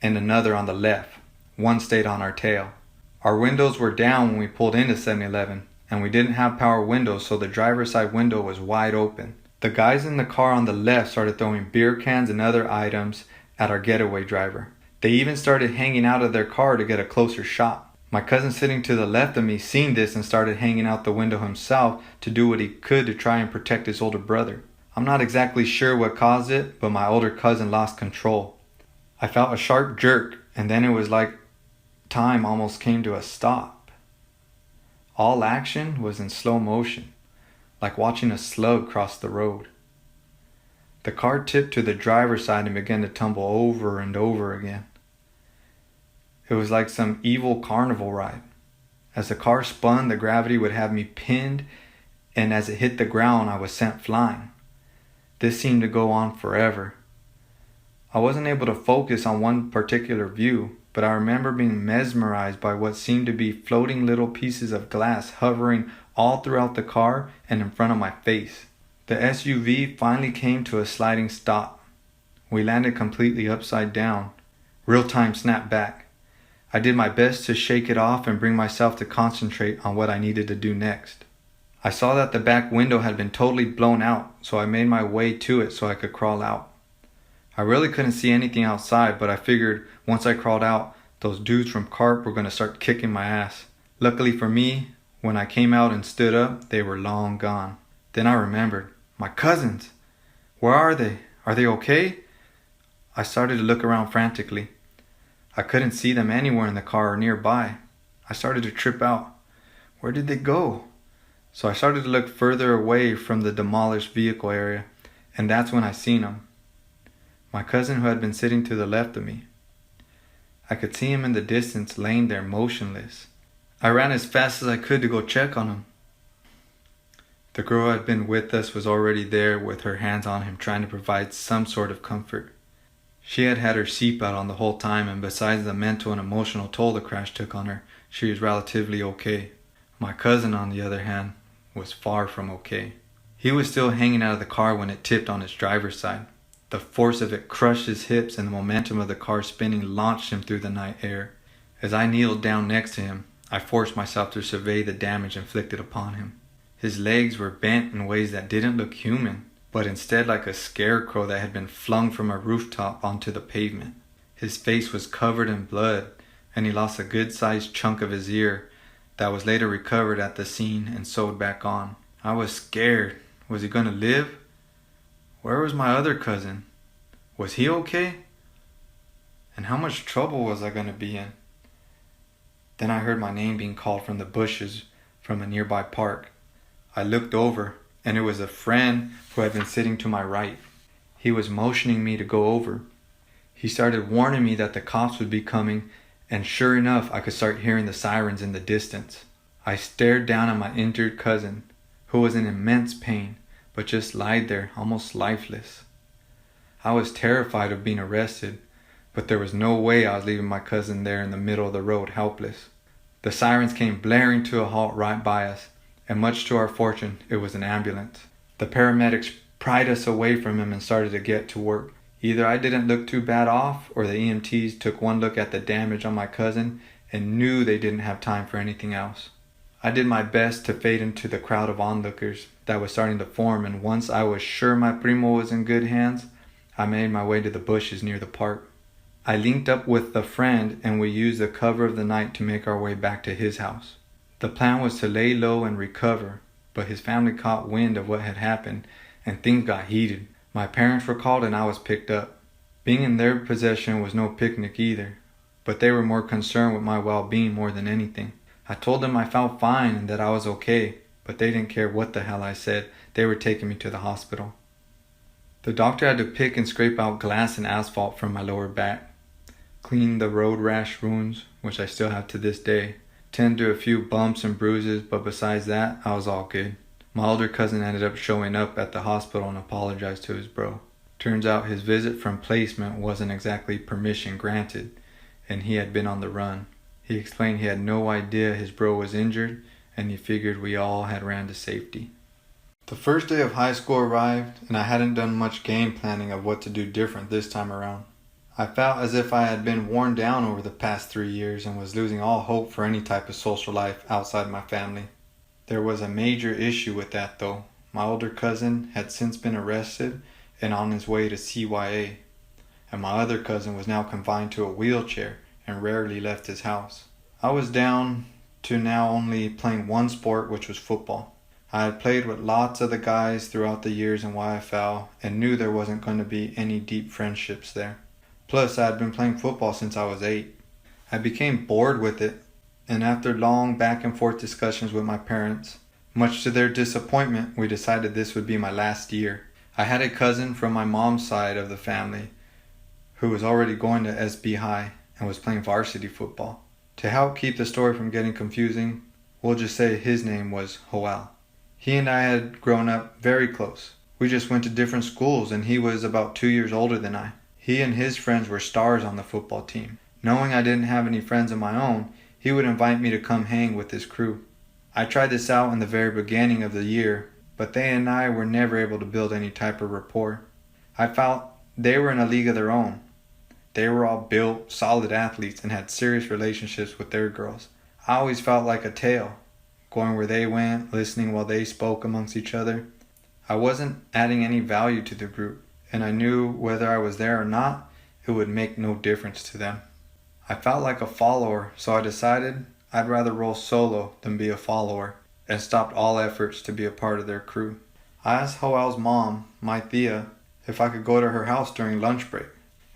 and another on the left. One stayed on our tail. Our windows were down when we pulled into 7-Eleven, and we didn't have power windows, so the driver's side window was wide open. The guys in the car on the left started throwing beer cans and other items at our getaway driver. They even started hanging out of their car to get a closer shot. My cousin sitting to the left of me seen this and started hanging out the window himself to do what he could to try and protect his older brother. I'm not exactly sure what caused it, but my older cousin lost control. I felt a sharp jerk, and then it was like time almost came to a stop. All action was in slow motion, like watching a slug cross the road. The car tipped to the driver's side and began to tumble over and over again. It was like some evil carnival ride. As the car spun, the gravity would have me pinned, and as it hit the ground, I was sent flying. This seemed to go on forever. I wasn't able to focus on one particular view, but I remember being mesmerized by what seemed to be floating little pieces of glass hovering all throughout the car and in front of my face. The SUV finally came to a sliding stop. We landed completely upside down. Real time snapped back. I did my best to shake it off and bring myself to concentrate on what I needed to do next. I saw that the back window had been totally blown out, so I made my way to it so I could crawl out. I really couldn't see anything outside, but I figured once I crawled out, those dudes from CARP were going to start kicking my ass. Luckily for me, when I came out and stood up, they were long gone. Then I remembered, my cousins. Where are they? Are they okay? I started to look around frantically. I couldn't see them anywhere in the car or nearby. I started to trip out. Where did they go? So I started to look further away from the demolished vehicle area, and that's when I seen them. My cousin who had been sitting to the left of me. I could see him in the distance laying there motionless. I ran as fast as I could to go check on him. The girl who had been with us was already there with her hands on him trying to provide some sort of comfort. She had had her seatbelt on the whole time, and besides the mental and emotional toll the crash took on her, she was relatively okay. My cousin, on the other hand, was far from okay. He was still hanging out of the car when it tipped on its driver's side. The force of it crushed his hips, and the momentum of the car spinning launched him through the night air. As I kneeled down next to him, I forced myself to survey the damage inflicted upon him. His legs were bent in ways that didn't look human, but instead like a scarecrow that had been flung from a rooftop onto the pavement. His face was covered in blood, and he lost a good-sized chunk of his ear that was later recovered at the scene and sewed back on. I was scared. Was he going to live? Where was my other cousin? Was he okay? And how much trouble was I going to be in? Then I heard my name being called from the bushes from a nearby park. I looked over, and it was a friend who had been sitting to my right. He was motioning me to go over. He started warning me that the cops would be coming, and sure enough, I could start hearing the sirens in the distance. I stared down at my injured cousin, who was in immense pain, but just lied there, almost lifeless. I was terrified of being arrested, but there was no way I was leaving my cousin there in the middle of the road helpless. The sirens came blaring to a halt right by us, and much to our fortune, it was an ambulance. The paramedics pried us away from him and started to get to work. Either I didn't look too bad off, or the EMTs took one look at the damage on my cousin and knew they didn't have time for anything else. I did my best to fade into the crowd of onlookers that was starting to form, and once I was sure my primo was in good hands, I made my way to the bushes near the park. I linked up with a friend and we used the cover of the night to make our way back to his house. The plan was to lay low and recover, but his family caught wind of what had happened and things got heated. My parents were called and I was picked up. Being in their possession was no picnic either, but they were more concerned with my well-being more than anything. I told them I felt fine and that I was okay, but they didn't care what the hell I said. They were taking me to the hospital. The doctor had to pick and scrape out glass and asphalt from my lower back, clean the road rash wounds, which I still have to this day, tend to a few bumps and bruises, but besides that, I was all good. My older cousin ended up showing up at the hospital and apologized to his bro. Turns out his visit from placement wasn't exactly permission granted, and he had been on the run. He explained he had no idea his bro was injured, and he figured we all had ran to safety. The first day of high school arrived, and I hadn't done much game planning of what to do different this time around. I felt as if I had been worn down over the past 3 years and was losing all hope for any type of social life outside my family. There was a major issue with that though. My older cousin had since been arrested and on his way to CYA, and my other cousin was now confined to a wheelchair and rarely left his house. I was down to now only playing one sport, which was football. I had played with lots of the guys throughout the years in YFL and knew there wasn't going to be any deep friendships there. Plus, I had been playing football since I was 8. I became bored with it, and after long back and forth discussions with my parents, much to their disappointment, we decided this would be my last year. I had a cousin from my mom's side of the family who was already going to SB High and was playing varsity football. To help keep the story from getting confusing, we'll just say his name was Joel. He and I had grown up very close. We just went to different schools and he was about 2 years older than I. He and his friends were stars on the football team. Knowing I didn't have any friends of my own, he would invite me to come hang with his crew. I tried this out in the very beginning of the year, but they and I were never able to build any type of rapport. I felt they were in a league of their own. They were all built, solid athletes and had serious relationships with their girls. I always felt like a tail, going where they went, listening while they spoke amongst each other. I wasn't adding any value to the group, and I knew whether I was there or not, it would make no difference to them. I felt like a follower, so I decided I'd rather roll solo than be a follower, and stopped all efforts to be a part of their crew. I asked Joel's mom, my Thea, if I could go to her house during lunch break.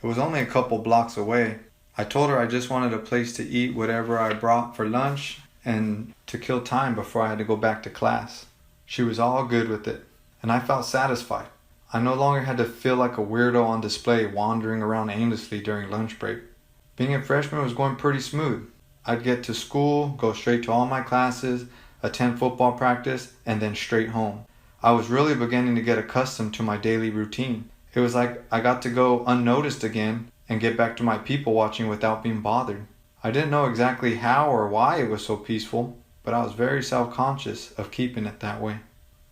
It was only a couple blocks away. I told her I just wanted a place to eat whatever I brought for lunch and to kill time before I had to go back to class. She was all good with it, and I felt satisfied. I no longer had to feel like a weirdo on display wandering around aimlessly during lunch break. Being a freshman was going pretty smooth. I'd get to school, go straight to all my classes, attend football practice, and then straight home. I was really beginning to get accustomed to my daily routine. It was like I got to go unnoticed again and get back to my people watching without being bothered. I didn't know exactly how or why it was so peaceful, but I was very self-conscious of keeping it that way.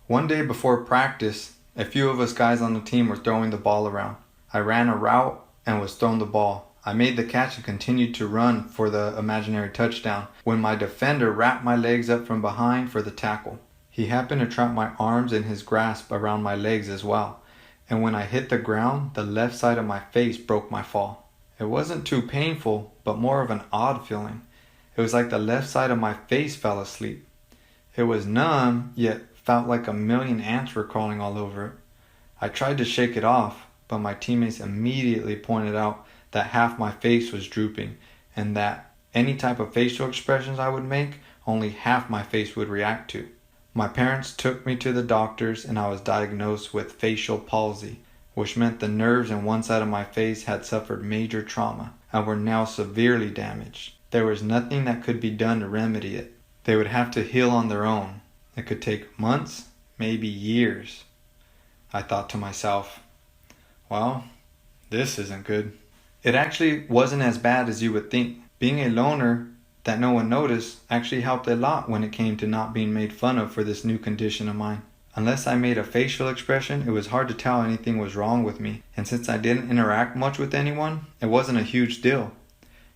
One day before practice, a few of us guys on the team were throwing the ball around. I ran a route and was thrown the ball. I made the catch and continued to run for the imaginary touchdown when my defender wrapped my legs up from behind for the tackle. He happened to trap my arms in his grasp around my legs as well, and when I hit the ground, the left side of my face broke my fall. It wasn't too painful, but more of an odd feeling. It was like the left side of my face fell asleep. It was numb, yet felt like a million ants were crawling all over it. I tried to shake it off, but my teammates immediately pointed out that half my face was drooping and that any type of facial expressions I would make, only half my face would react to. My parents took me to the doctors and I was diagnosed with facial palsy, which meant the nerves in one side of my face had suffered major trauma and were now severely damaged. There was nothing that could be done to remedy it. They would have to heal on their own. It could take months, maybe years. I thought to myself, well, this isn't good. It actually wasn't as bad as you would think. Being a loner that no one noticed actually helped a lot when it came to not being made fun of for this new condition of mine. Unless I made a facial expression, it was hard to tell anything was wrong with me. And since I didn't interact much with anyone, it wasn't a huge deal.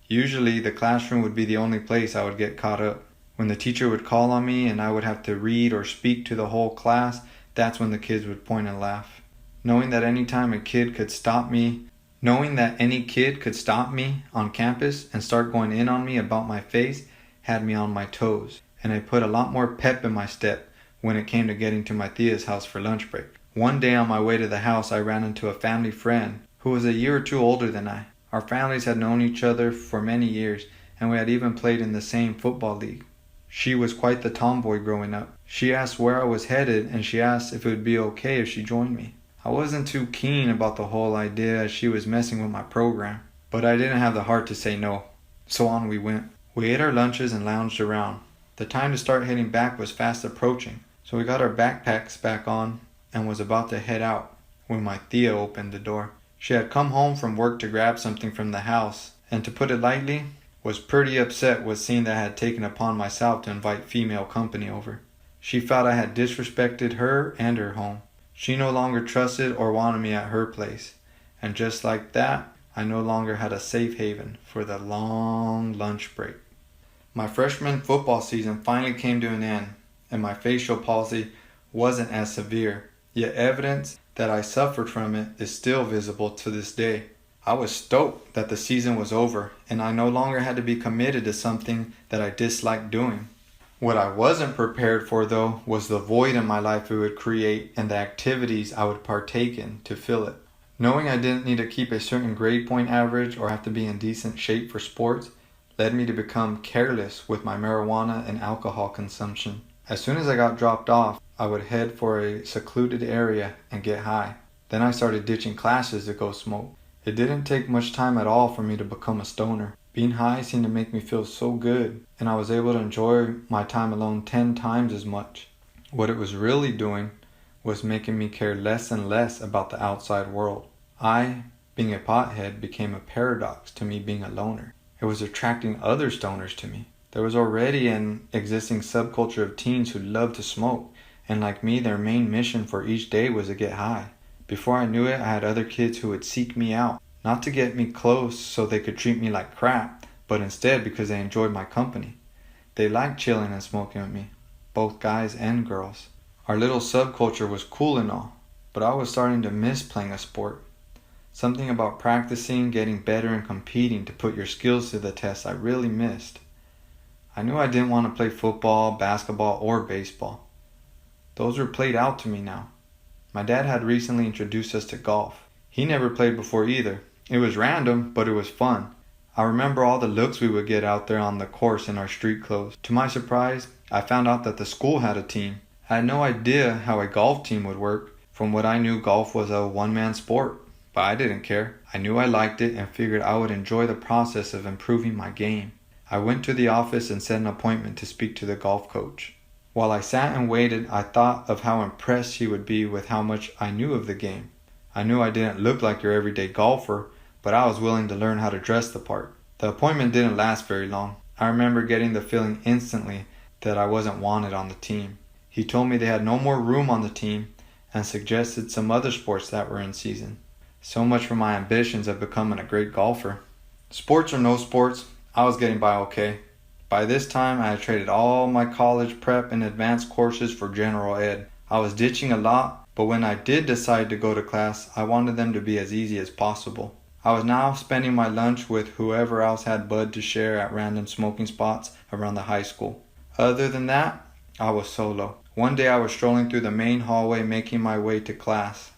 Usually the classroom would be the only place I would get caught up. When the teacher would call on me and I would have to read or speak to the whole class, that's when the kids would point and laugh. Knowing that any kid could stop me on campus and start going in on me about my face had me on my toes, and I put a lot more pep in my step when it came to getting to my tia's house for lunch break. One day on my way to the house, I ran into a family friend who was a year or two older than I. Our families had known each other for many years, and we had even played in the same football league. She was quite the tomboy growing up. She asked where I was headed, and she asked if it would be okay if she joined me. I wasn't too keen about the whole idea as she was messing with my program, but I didn't have the heart to say no. So on we went. We ate our lunches and lounged around. The time to start heading back was fast approaching, so we got our backpacks back on and was about to head out when my tia opened the door. She had come home from work to grab something from the house, and to put it lightly, was pretty upset with seeing that I had taken upon myself to invite female company over. She felt I had disrespected her and her home. She no longer trusted or wanted me at her place, and just like that, I no longer had a safe haven for the long lunch break. My freshman football season finally came to an end, and my facial palsy wasn't as severe, yet evidence that I suffered from it is still visible to this day. I was stoked that the season was over, and I no longer had to be committed to something that I disliked doing. What I wasn't prepared for, though, was the void in my life it would create and the activities I would partake in to fill it. Knowing I didn't need to keep a certain grade point average or have to be in decent shape for sports led me to become careless with my marijuana and alcohol consumption. As soon as I got dropped off, I would head for a secluded area and get high. Then I started ditching classes to go smoke. It didn't take much time at all for me to become a stoner. Being high seemed to make me feel so good, and I was able to enjoy my time alone 10 times as much. What it was really doing was making me care less and less about the outside world. I, being a pothead, became a paradox to me being a loner. It was attracting other stoners to me. There was already an existing subculture of teens who loved to smoke, and like me, their main mission for each day was to get high. Before I knew it, I had other kids who would seek me out, not to get me close so they could treat me like crap, but instead because they enjoyed my company. They liked chilling and smoking with me, both guys and girls. Our little subculture was cool and all, but I was starting to miss playing a sport. Something about practicing, getting better, and competing to put your skills to the test I really missed. I knew I didn't want to play football, basketball, or baseball. Those were played out to me now. My dad had recently introduced us to golf. He never played before either. It was random, but it was fun. I remember all the looks we would get out there on the course in our street clothes. To my surprise, I found out that the school had a team. I had no idea how a golf team would work. From what I knew, golf was a one-man sport, but I didn't care. I knew I liked it and figured I would enjoy the process of improving my game. I went to the office and set an appointment to speak to the golf coach. While I sat and waited, I thought of how impressed he would be with how much I knew of the game. I knew I didn't look like your everyday golfer, but I was willing to learn how to dress the part. The appointment didn't last very long. I remember getting the feeling instantly that I wasn't wanted on the team. He told me they had no more room on the team and suggested some other sports that were in season. So much for my ambitions of becoming a great golfer. Sports or no sports, I was getting by okay. By this time, I had traded all my college prep and advanced courses for general ed. I was ditching a lot, but when I did decide to go to class, I wanted them to be as easy as possible. I was now spending my lunch with whoever else had bud to share at random smoking spots around the high school. Other than that, I was solo. One day I was strolling through the main hallway making my way to class.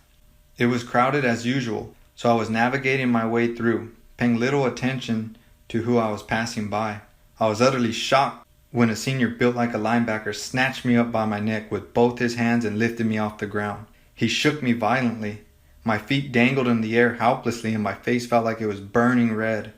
It was crowded as usual, so I was navigating my way through, paying little attention to who I was passing by. I was utterly shocked when a senior built like a linebacker snatched me up by my neck with both his hands and lifted me off the ground. He shook me violently. My feet dangled in the air helplessly and my face felt like it was burning red.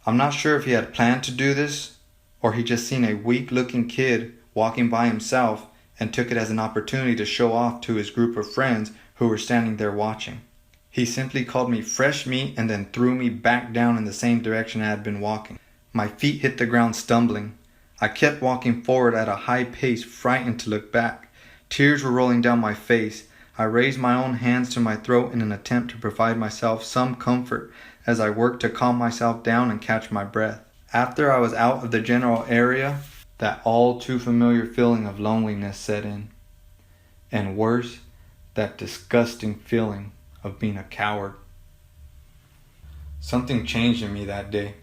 I'm not sure if he had planned to do this or he just seen a weak-looking kid walking by himself and took it as an opportunity to show off to his group of friends who were standing there watching. He simply called me fresh meat and then threw me back down in the same direction I had been walking. My feet hit the ground stumbling. I kept walking forward at a high pace, frightened to look back. Tears were rolling down my face. I raised my own hands to my throat in an attempt to provide myself some comfort as I worked to calm myself down and catch my breath. After I was out of the general area, that all too familiar feeling of loneliness set in. And worse, that disgusting feeling of being a coward. Something changed in me that day.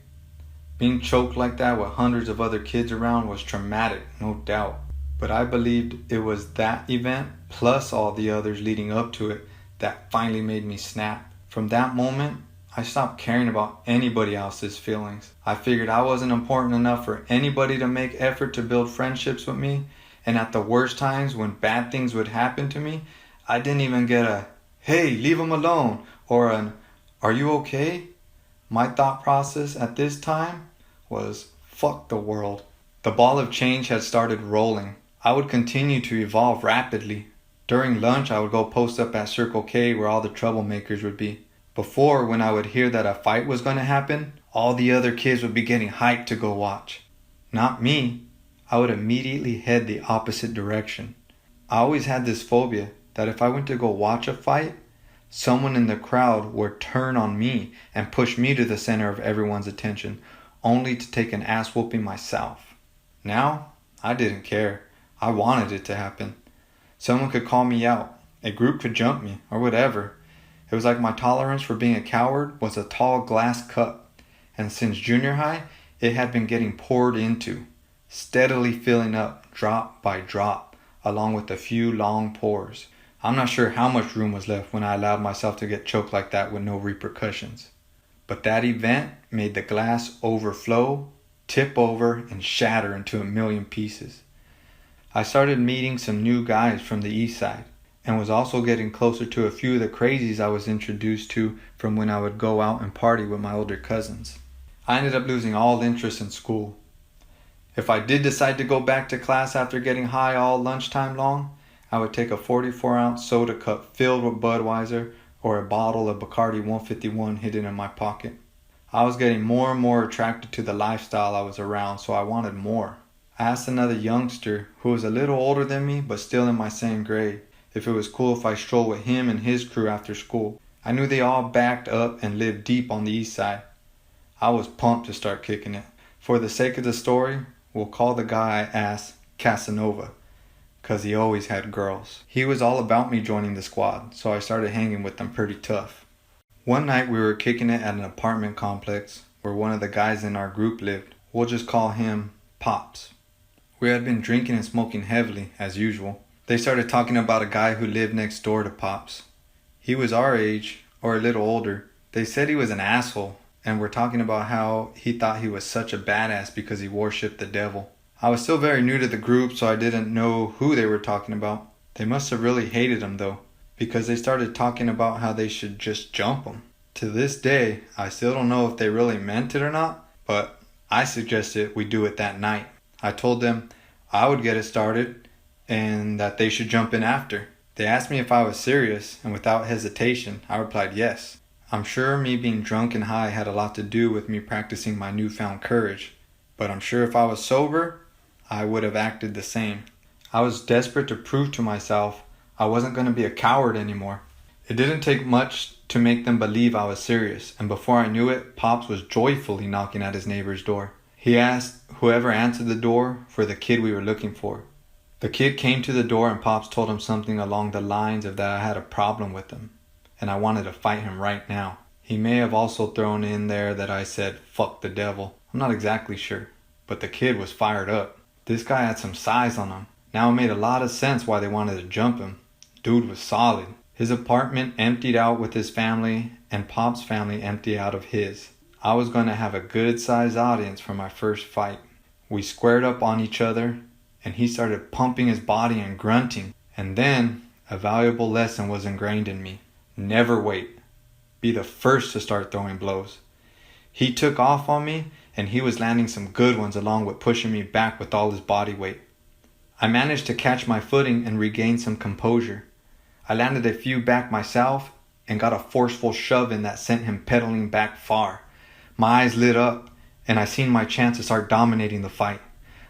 Being choked like that with hundreds of other kids around was traumatic, no doubt. But I believed it was that event, plus all the others leading up to it, that finally made me snap. From that moment, I stopped caring about anybody else's feelings. I figured I wasn't important enough for anybody to make effort to build friendships with me, and at the worst times when bad things would happen to me, I didn't even get a, "Hey, leave him alone," or an, "Are you okay?" My thought process at this time was, fuck the world. The ball of change had started rolling. I would continue to evolve rapidly. During lunch, I would go post up at Circle K where all the troublemakers would be. Before, when I would hear that a fight was going to happen, all the other kids would be getting hyped to go watch. Not me. I would immediately head the opposite direction. I always had this phobia that if I went to go watch a fight, someone in the crowd would turn on me and push me to the center of everyone's attention, only to take an ass whooping myself. Now, I didn't care. I wanted it to happen. Someone could call me out. A group could jump me, or whatever. It was like my tolerance for being a coward was a tall glass cup, and since junior high, it had been getting poured into, steadily filling up drop by drop, along with a few long pours. I'm not sure how much room was left when I allowed myself to get choked like that with no repercussions. But that event made the glass overflow, tip over, and shatter into a million pieces. I started meeting some new guys from the east side, and was also getting closer to a few of the crazies I was introduced to from when I would go out and party with my older cousins. I ended up losing all interest in school. If I did decide to go back to class after getting high all lunchtime long, I would take a 44-ounce soda cup filled with Budweiser or a bottle of Bacardi 151 hidden in my pocket. I was getting more and more attracted to the lifestyle I was around, so I wanted more. I asked another youngster who was a little older than me but still in my same grade if it was cool if I strolled with him and his crew after school. I knew they all backed up and lived deep on the east side. I was pumped to start kicking it. For the sake of the story, we'll call the guy I asked Casanova, because he always had girls. He was all about me joining the squad, so I started hanging with them pretty tough. One night we were kicking it at an apartment complex where one of the guys in our group lived. We'll just call him Pops. We had been drinking and smoking heavily, as usual. They started talking about a guy who lived next door to Pops. He was our age, or a little older. They said he was an asshole, and were talking about how he thought he was such a badass because he worshipped the devil. I was still very new to the group, so I didn't know who they were talking about. They must have really hated him though, because they started talking about how they should just jump him. To this day, I still don't know if they really meant it or not, but I suggested we do it that night. I told them I would get it started and that they should jump in after. They asked me if I was serious, and without hesitation, I replied yes. I'm sure me being drunk and high had a lot to do with me practicing my newfound courage, but I'm sure if I was sober, I would have acted the same. I was desperate to prove to myself I wasn't going to be a coward anymore. It didn't take much to make them believe I was serious, and before I knew it, Pops was joyfully knocking at his neighbor's door. He asked whoever answered the door for the kid we were looking for. The kid came to the door and Pops told him something along the lines of that I had a problem with him, and I wanted to fight him right now. He may have also thrown in there that I said, "Fuck the devil." I'm not exactly sure, but the kid was fired up. This guy had some size on him. Now it made a lot of sense why they wanted to jump him. Dude was solid. His apartment emptied out with his family, and Pop's family emptied out of his. I was going to have a good-sized audience for my first fight. We squared up on each other, and he started pumping his body and grunting. And then, a valuable lesson was ingrained in me. Never wait. Be the first to start throwing blows. He took off on me, and he was landing some good ones along with pushing me back with all his body weight. I managed to catch my footing and regain some composure. I landed a few back myself and got a forceful shove in that sent him pedaling back far. My eyes lit up, and I seen my chance to start dominating the fight.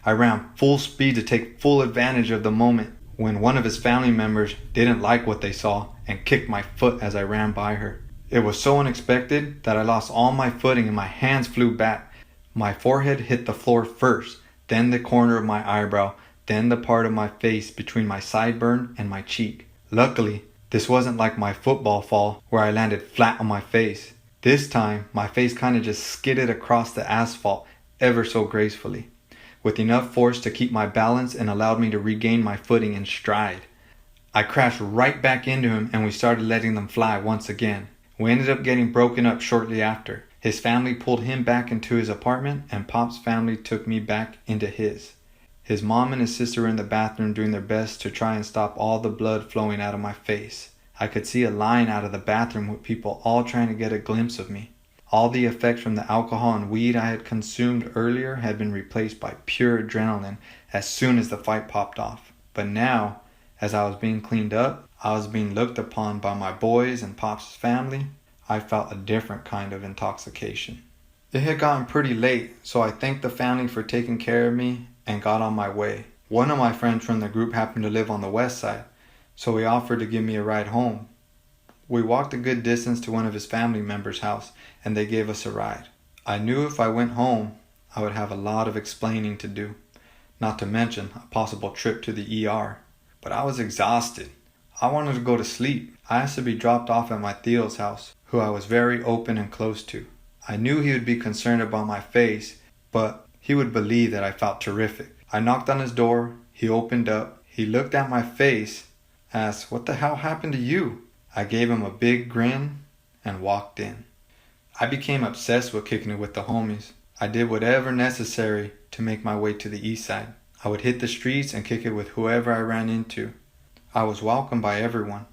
I ran full speed to take full advantage of the moment when one of his family members didn't like what they saw and kicked my foot as I ran by her. It was so unexpected that I lost all my footing and my hands flew back. My forehead hit the floor first, then the corner of my eyebrow, then the part of my face between my sideburn and my cheek. Luckily, this wasn't like my football fall where I landed flat on my face. This time, my face kind of just skidded across the asphalt ever so gracefully, with enough force to keep my balance and allowed me to regain my footing in stride. I crashed right back into him and we started letting them fly once again. We ended up getting broken up shortly after. His family pulled him back into his apartment and Pop's family took me back into his. His mom and his sister were in the bathroom doing their best to try and stop all the blood flowing out of my face. I could see a line out of the bathroom with people all trying to get a glimpse of me. All the effects from the alcohol and weed I had consumed earlier had been replaced by pure adrenaline as soon as the fight popped off. But now, as I was being cleaned up, I was being looked upon by my boys and Pop's family. I felt a different kind of intoxication. It had gotten pretty late, so I thanked the family for taking care of me and got on my way. One of my friends from the group happened to live on the west side, so he offered to give me a ride home. We walked a good distance to one of his family members' house, and they gave us a ride. I knew if I went home, I would have a lot of explaining to do, not to mention a possible trip to the ER. But I was exhausted. I wanted to go to sleep. I asked to be dropped off at my Theo's house, who I was very open and close to. I knew he would be concerned about my face, but he would believe that I felt terrific. I knocked on his door. He opened up. He looked at my face, asked, "What the hell happened to you?" I gave him a big grin and walked in. I became obsessed with kicking it with the homies. I did whatever necessary to make my way to the east side. I would hit the streets and kick it with whoever I ran into. I was welcomed by everyone,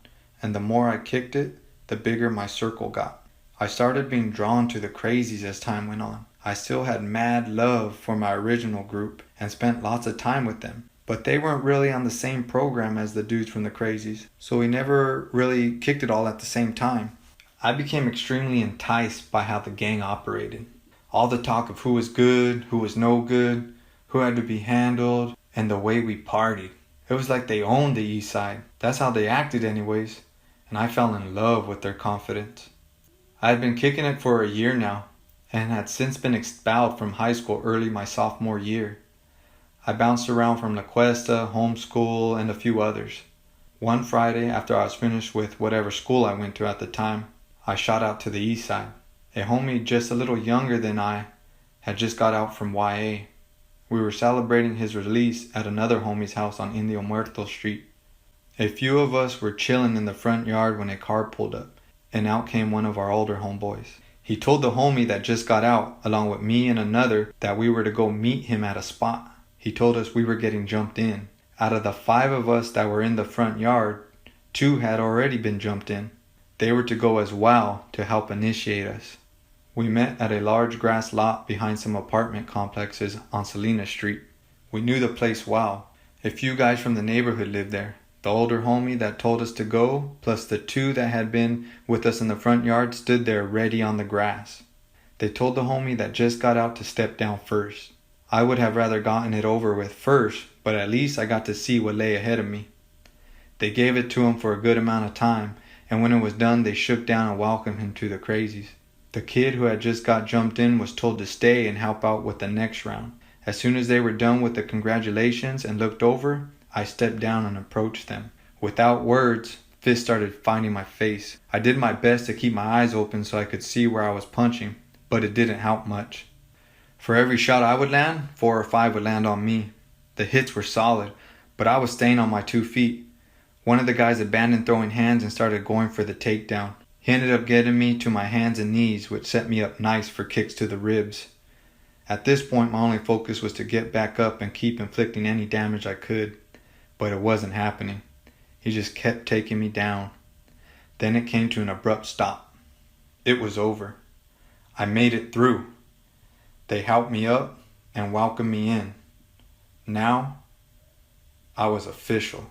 and the more I kicked it, the bigger my circle got. I started being drawn to the crazies as time went on. I still had mad love for my original group and spent lots of time with them, but they weren't really on the same program as the dudes from the crazies, so we never really kicked it all at the same time. I became extremely enticed by how the gang operated. All the talk of who was good, who was no good, who had to be handled, and the way we partied. It was like they owned the east side. That's how they acted anyways, and I fell in love with their confidence. I had been kicking it for a year now, and had since been expelled from high school early my sophomore year. I bounced around from La Cuesta, homeschool, and a few others. One Friday, after I was finished with whatever school I went to at the time, I shot out to the east side. A homie just a little younger than I had just got out from YA. We were celebrating his release at another homie's house on Indio Muerto Street. A few of us were chilling in the front yard when a car pulled up, and out came one of our older homeboys. He told the homie that just got out, along with me and another, that we were to go meet him at a spot. He told us we were getting jumped in. Out of the 5 of us that were in the front yard, 2 had already been jumped in. They were to go as well to help initiate us. We met at a large grass lot behind some apartment complexes on Salina Street. We knew the place well. A few guys from the neighborhood lived there. The older homie that told us to go, plus the 2 that had been with us in the front yard, stood there ready on the grass. They told the homie that just got out to step down first. I would have rather gotten it over with first, but at least I got to see what lay ahead of me. They gave it to him for a good amount of time, and when it was done, they shook down and welcomed him to the crazies. The kid who had just got jumped in was told to stay and help out with the next round. As soon as they were done with the congratulations and looked over, I stepped down and approached them. Without words, fists started finding my face. I did my best to keep my eyes open so I could see where I was punching, but it didn't help much. For every shot I would land, 4 or 5 would land on me. The hits were solid, but I was staying on my 2 feet. One of the guys abandoned throwing hands and started going for the takedown. He ended up getting me to my hands and knees, which set me up nice for kicks to the ribs. At this point, my only focus was to get back up and keep inflicting any damage I could, but it wasn't happening. He just kept taking me down. Then it came to an abrupt stop. It was over. I made it through. They helped me up and welcomed me in. Now, I was official.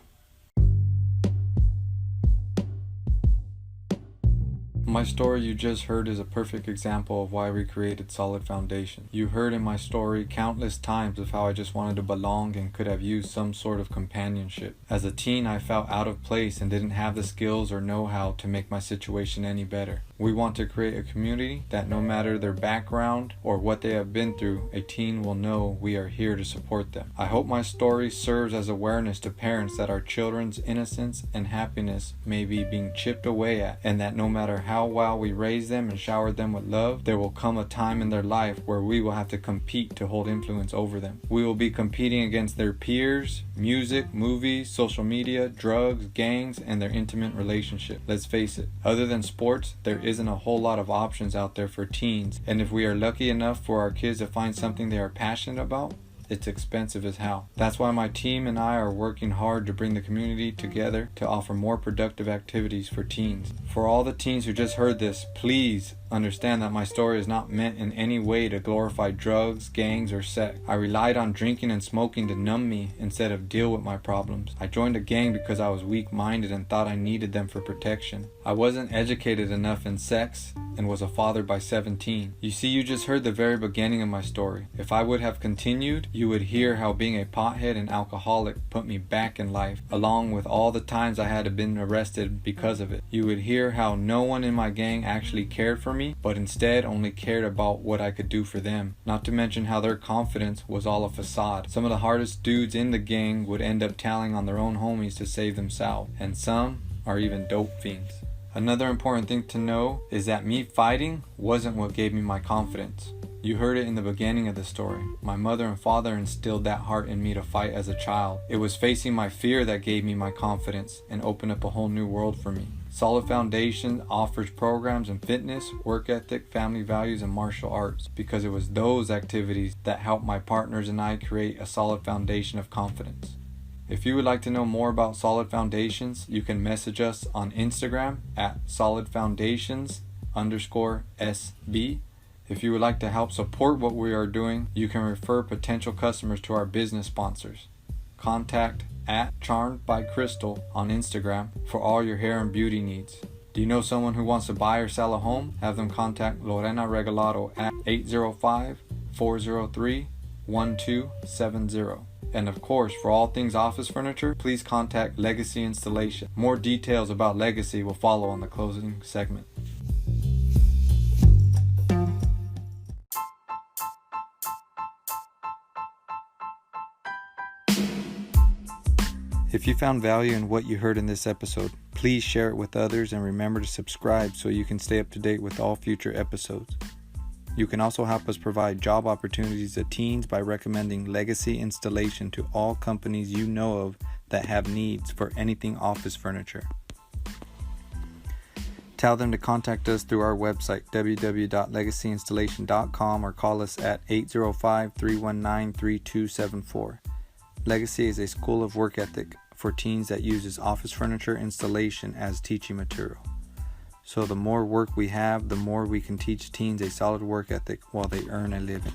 My story you just heard is a perfect example of why we created Solid Foundation. You heard in my story countless times of how I just wanted to belong and could have used some sort of companionship. As a teen, I felt out of place and didn't have the skills or know-how to make my situation any better. We want to create a community that no matter their background or what they have been through, a teen will know we are here to support them. I hope my story serves as awareness to parents that our children's innocence and happiness may be being chipped away at, and that no matter how well we raise them and shower them with love, there will come a time in their life where we will have to compete to hold influence over them. We will be competing against their peers, music, movies, social media, drugs, gangs, and their intimate relationship. Let's face it, other than sports, there isn't a whole lot of options out there for teens, and if we are lucky enough for our kids to find something they are passionate about, it's expensive as hell. That's why my team and I are working hard to bring the community together to offer more productive activities for teens. For all the teens who just heard this, please understand that my story is not meant in any way to glorify drugs, gangs, or sex. I relied on drinking and smoking to numb me instead of deal with my problems. I joined a gang because I was weak-minded and thought I needed them for protection. I wasn't educated enough in sex and was a father by 17. You see, you just heard the very beginning of my story. If I would have continued, you would hear how being a pothead and alcoholic put me back in life, along with all the times I had been arrested because of it. You would hear how no one in my gang actually cared for me, but instead only cared about what I could do for them. Not to mention how their confidence was all a facade. Some of the hardest dudes in the gang would end up telling on their own homies to save themselves, and some are even dope fiends. Another important thing to know is that me fighting wasn't what gave me my confidence. You heard it in the beginning of the story. My mother and father instilled that heart in me to fight as a child. It was facing my fear that gave me my confidence and opened up a whole new world for me. Solid Foundation offers programs in fitness, work ethic, family values, and martial arts because it was those activities that helped my partners and I create a solid foundation of confidence. If you would like to know more about Solid Foundations, you can message us on Instagram at solidfoundations_SB. If you would like to help support what we are doing, you can refer potential customers to our business sponsors. Contact at Charmed by Crystal on Instagram for all your hair and beauty needs. Do you know someone who wants to buy or sell a home? Have them contact Lorena Regalado at 805-403-1270. And of course, for all things office furniture, please contact Legacy Installation. More details about Legacy will follow on the closing segment. If you found value in what you heard in this episode, please share it with others and remember to subscribe so you can stay up to date with all future episodes. You can also help us provide job opportunities to teens by recommending Legacy Installation to all companies you know of that have needs for anything office furniture. Tell them to contact us through our website www.legacyinstallation.com or call us at 805-319-3274. Legacy is a school of work ethic for teens that uses office furniture installation as teaching material. So the more work we have, the more we can teach teens a solid work ethic while they earn a living.